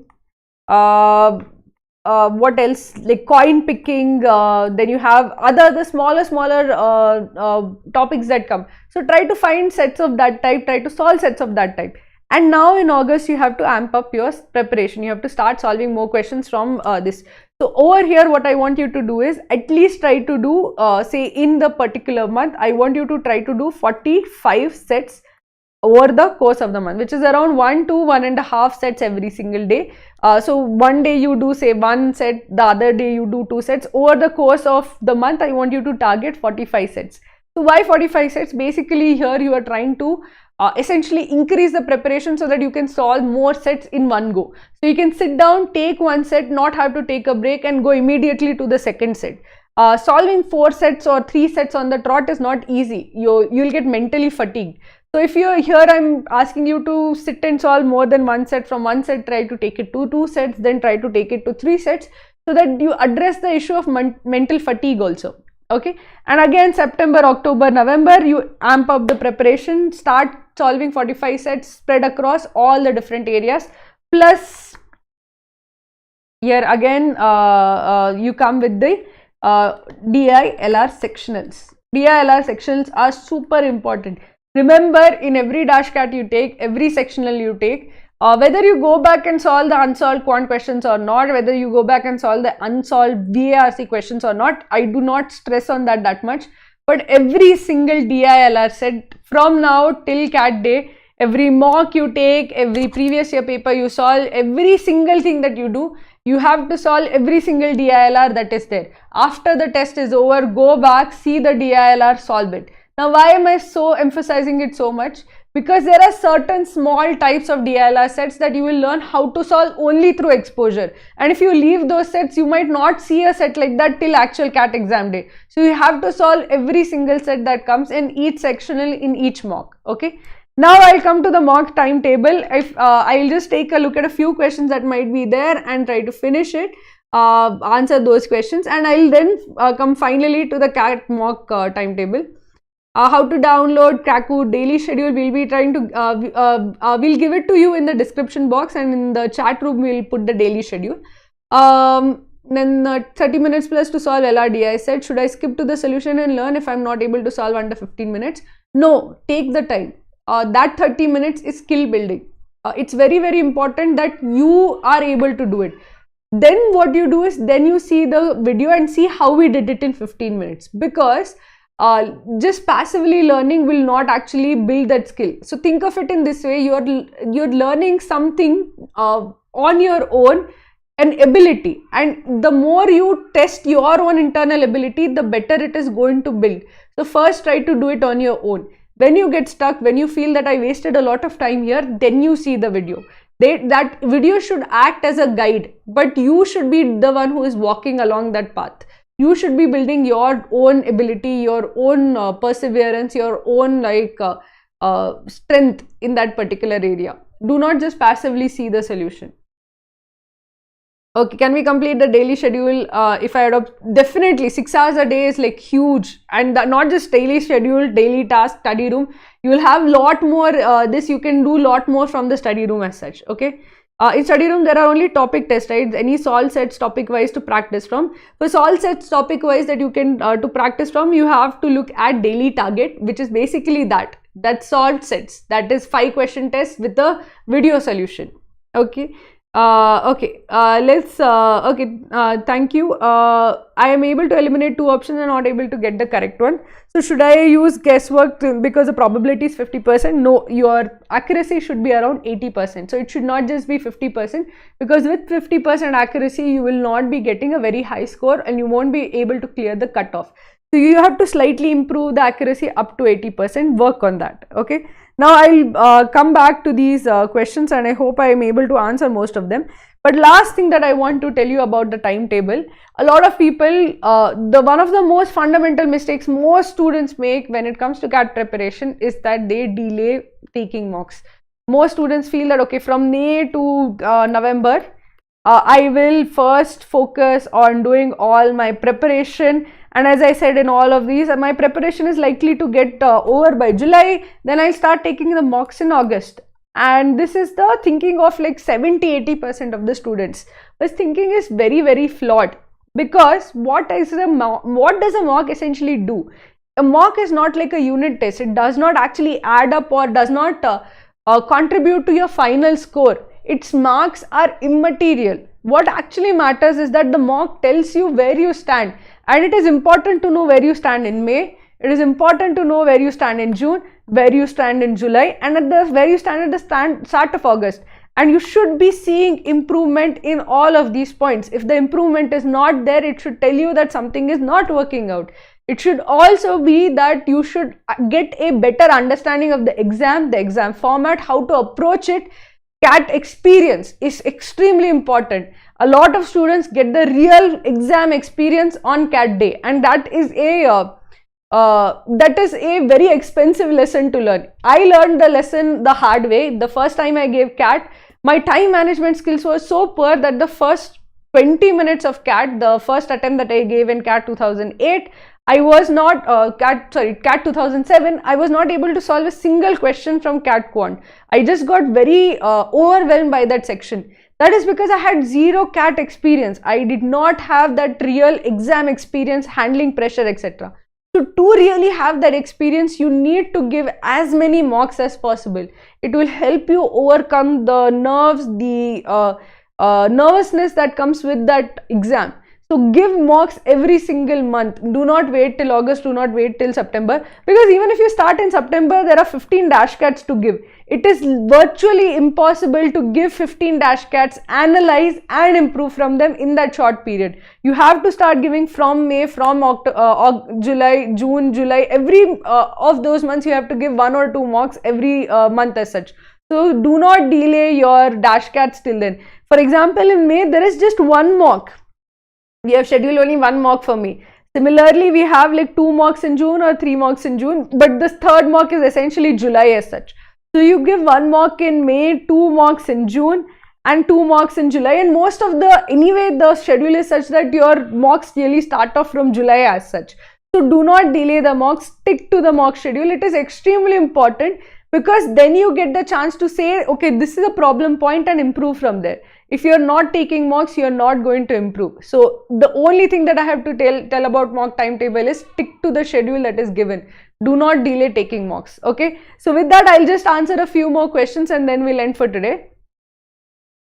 what else, like coin picking. Then you have the smaller topics that come. So try to find sets of that type, try to solve sets of that type. And now in August you have to amp up your preparation. You have to start solving more questions from this. So over here what I want you to do is at least try to do say in the particular month, I want you to try to do 45 sets over the course of the month, which is around 1 to 1.5 sets every single day. So one day you do say 1 set, the other day you do 2 sets. Over the course of the month I want you to target 45 sets. So why 45 sets? Basically here you are trying to essentially increase the preparation so that you can solve more sets in one go. So you can sit down, take 1 set, not have to take a break and go immediately to the second set. Solving 4 sets or 3 sets on the trot is not easy. You'll get mentally fatigued. So if you're here, I'm asking you to sit and solve more than 1 set. From 1 set, try to take it to 2 sets, then try to take it to 3 sets, so that you address the issue of mental fatigue also. Okay, and again September, October, November, you amp up the preparation, start solving 45 sets spread across all the different areas. Plus here again you come with the DILR sectionals. DILR sectionals are super important. Remember, in every dash cat you take, every sectional you take, Whether you go back and solve the unsolved quant questions or not, whether you go back and solve the unsolved VARC questions or not, I do not stress on that much. But every single DILR set from now till CAT day, every mock you take, every previous year paper you solve, every single thing that you do, you have to solve every single DILR that is there. After the test is over, go back, see the DILR, solve it. Now, why am I so emphasizing it so much? Because there are certain small types of DILR sets that you will learn how to solve only through exposure. And if you leave those sets, you might not see a set like that till actual CAT exam day. So you have to solve every single set that comes in each sectional in each mock. Okay. Now I'll come to the mock timetable. I'll just take a look at a few questions that might be there and try to finish it, answer those questions, and I'll then come finally to the CAT mock timetable. How to download Kraku daily schedule, we'll be trying to, we'll give it to you in the description box, and in the chat room we'll put the daily schedule. Then 30 minutes plus to solve LRD. I said, should I skip to the solution and learn if I'm not able to solve under 15 minutes? No, take the time. That 30 minutes is skill building. It's very, very important that you are able to do it. Then what you do is, then you see the video and see how we did it in 15 minutes, because just passively learning will not actually build that skill. So think of it in this way: you're learning something on your own, an ability, and the more you test your own internal ability, the better it is going to build. So first try to do it on your own. When you get stuck, when you feel that I wasted a lot of time here, then you see the video. That video should act as a guide, but you should be the one who is walking along that path. You should be building your own ability, your own perseverance, your own strength in that particular area. Do not just passively see the solution. Okay, can we complete the daily schedule? If I adopt, definitely 6 hours a day is like huge, and not just daily schedule, daily task, study room. You will have lot more. You can do lot more from the study room as such. Okay. In study room, there are only topic tests, right? Any solve sets topic wise to practice from. For solve sets topic wise that you can to practice from, you have to look at daily target, which is basically that solved sets. That is 5 question tests with a video solution. Okay. Thank you. I am able to eliminate 2 options and not able to get the correct one. So should I use guesswork because the probability is 50%? No, your accuracy should be around 80%. So it should not just be 50%, because with 50% accuracy, you will not be getting a very high score and you won't be able to clear the cutoff. So you have to slightly improve the accuracy up to 80%, work on that. Okay. Now I'll come back to these questions, and I hope I am able to answer most of them. But last thing that I want to tell you about the timetable, a lot of people, one of the most fundamental mistakes most students make when it comes to CAT preparation is that they delay taking mocks. Most students feel that, okay, from May to November, I will first focus on doing all my preparation. And as I said, in all of these, my preparation is likely to get over by July. Then I'll start taking the mocks in August. And this is the thinking of like 70-80% of the students. This thinking is very, very flawed, because what does a mock essentially do? A mock is not like a unit test. It does not actually add up or does not contribute to your final score. Its marks are immaterial. What actually matters is that the mock tells you where you stand. And it is important to know where you stand in May. It is important to know where you stand in June, where you stand in July, and where you stand at the start of August. And you should be seeing improvement in all of these points. If the improvement is not there, it should tell you that something is not working out. It should also be that you should get a better understanding of the exam format, how to approach it. CAT experience is extremely important. A lot of students get the real exam experience on CAT day, and that is a very expensive lesson to learn. I learned the lesson the hard way. The first time I gave CAT, my time management skills were so poor that the first 20 minutes of CAT, the first attempt that I gave in CAT 2008, I was not, CAT 2007, I was not able to solve a single question from CAT Quant. I just got very overwhelmed by that section. That is because I had zero CAT experience. I did not have that real exam experience handling pressure, etc. So to really have that experience, you need to give as many mocks as possible. It will help you overcome the nerves, the nervousness that comes with that exam. So give mocks every single month. Do not wait till August, do not wait till September, because even if you start in September, there are 15 dash cats to give. It is virtually impossible to give 15 dash cats, analyze and improve from them in that short period. You have to start giving from May, from July, June, July, every of those months you have to give 1 or 2 mocks every month as such. So do not delay your dash cats till then. For example, in May, there is just 1 mock. We have scheduled only 1 mock for me. Similarly, we have like 2 mocks in June or 3 mocks in June, but this 3rd mock is essentially July as such. So you give 1 mock in May, 2 mocks in June and 2 mocks in July, and most of anyway the schedule is such that your mocks really start off from July as such. So do not delay the mocks, stick to the mock schedule. It is extremely important, because then you get the chance to say, okay, this is a problem point, and improve from there. If you are not taking mocks, you are not going to improve. So the only thing that I have to tell about mock timetable is stick to the schedule that is given. Do not delay taking mocks. Okay. So with that, I'll just answer a few more questions and then we'll end for today.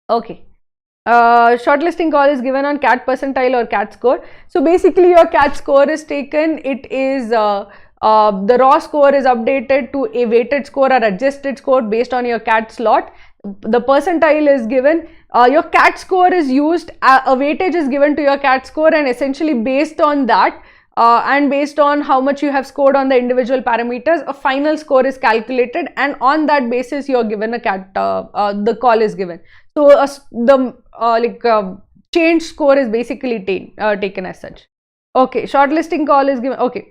Okay. Shortlisting call is given on CAT percentile or CAT score. So basically your CAT score is taken. It is the raw score is updated to a weighted score or adjusted score based on your CAT slot. The percentile is given. Your CAT score is used, a weightage is given to your CAT score, and essentially based on that and based on how much you have scored on the individual parameters, a final score is calculated, and on that basis you are given a CAT, the call is given. So the change score is basically taken as such. Okay, shortlisting call is given. Okay.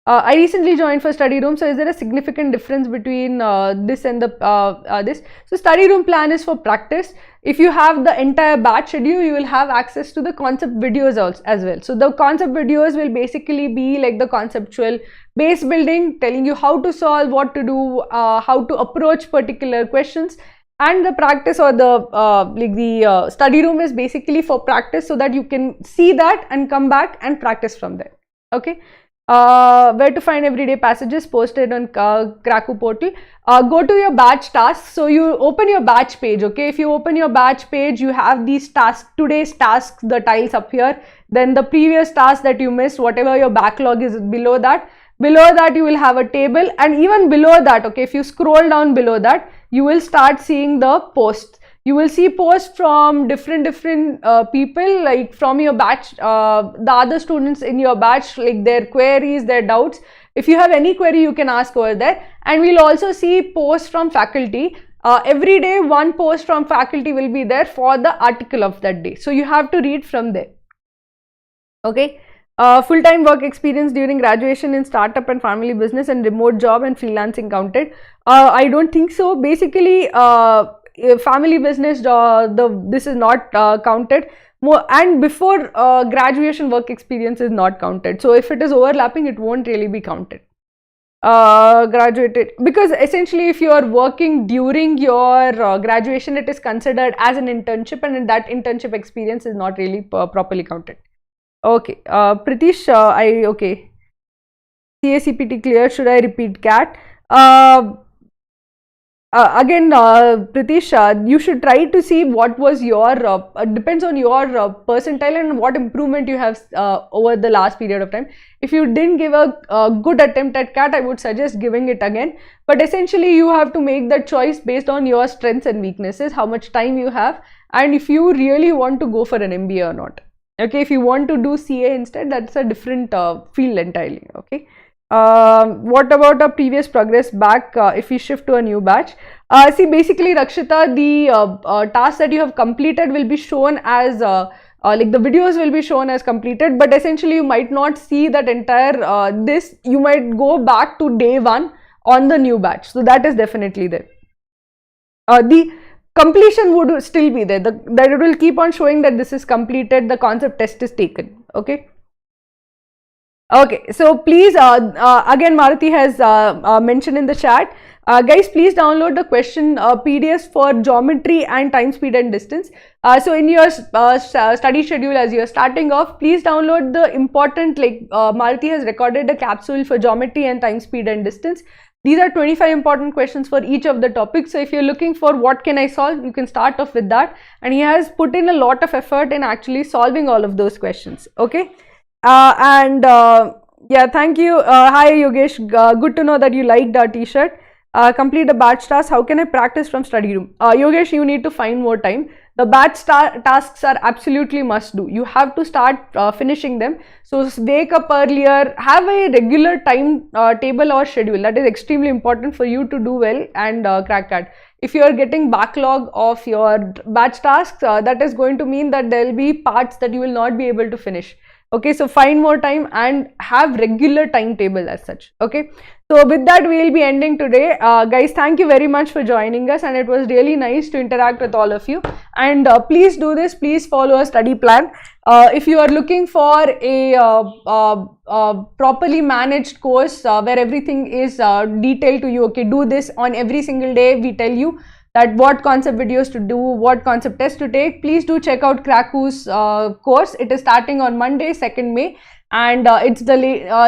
I recently joined for study room. So is there a significant difference between this and the this? So study room plan is for practice. If you have the entire batch schedule, you will have access to the concept videos also as well. So the concept videos will basically be like the conceptual base building, telling you how to solve, what to do, how to approach particular questions. And the practice or the study room is basically for practice, so that you can see that and come back and practice from there. Okay. Where to find everyday passages posted on Kraku portal. Go to your batch tasks. So you open your batch page. Okay, if you open your batch page, you have these tasks, today's tasks, the tiles up here, then the previous task that you missed, whatever your backlog is below that. Below that you will have a table, and even below that, okay, if you scroll down below that, you will start seeing the posts. You will see posts from different people, like from your batch, the other students in your batch, like their queries, their doubts. If you have any query, you can ask over there. And we'll also see posts from faculty. Every day, 1 post from faculty will be there for the article of that day. So you have to read from there. Okay. Full-time work experience during graduation in startup and family business and remote job and freelancing counted? I don't think so. Basically, family business, this is not counted. And before graduation work experience is not counted. So if it is overlapping, it won't really be counted. Graduated, because essentially if you are working during your graduation, it is considered as an internship, and that internship experience is not really properly counted. Okay, Pritish, okay. CACPT clear. Should I repeat CAT? Again, Pritish, you should try to see what was your, depends on your percentile and what improvement you have over the last period of time. If you didn't give a good attempt at CAT, I would suggest giving it again. But essentially, you have to make that choice based on your strengths and weaknesses, how much time you have, and if you really want to go for an MBA or not. Okay, if you want to do CA instead, that's a different field entirely. Okay. What about our previous progress back if we shift to a new batch? See, basically, Rakshita, the tasks that you have completed will be shown as like the videos will be shown as completed, but essentially you might not see that entire this. You might go back to day 1 on the new batch. So that is definitely there. The completion would still be there. That it will keep on showing that this is completed, the concept test is taken. Okay. Okay, so please, again Maruti has mentioned in the chat, guys, please download the question PDFs for geometry and time, speed and distance. So in your study schedule, as you're starting off, please download the important, like Maruti has recorded a capsule for geometry and time, speed and distance. These are 25 important questions for each of the topics. So if you're looking for what can I solve, you can start off with that. And he has put in a lot of effort in actually solving all of those questions. Okay. Yeah, thank you. Hi Yogesh, good to know that you liked our t-shirt. Complete the batch task. How can I practice from study room? Yogesh, you need to find more time. The batch tasks are absolutely must do. You have to start finishing them. So wake up earlier, have a regular time table or schedule. That is extremely important for you to do well and crack that. If you are getting backlog of your batch tasks, that is going to mean that there will be parts that you will not be able to finish. Okay, so find more time and have regular timetable as such. Okay, so with that we will be ending today. Guys, thank you very much for joining us, and it was really nice to interact with all of you. And please do this, please follow a study plan. If you are looking for a properly managed course where everything is detailed to you, okay, do this on every single day. We tell you that what concept videos to do, what concept tests to take. Please do check out Kraku's course. It is starting on Monday, 2nd May, and it's the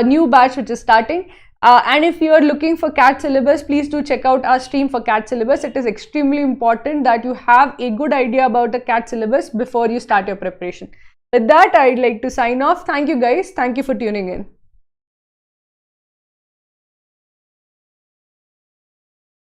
new batch which is starting. And if you are looking for Cat Syllabus, please do check out our stream for Cat Syllabus. It is extremely important that you have a good idea about the Cat Syllabus before you start your preparation. With that, I'd like to sign off. Thank you guys. Thank you for tuning in.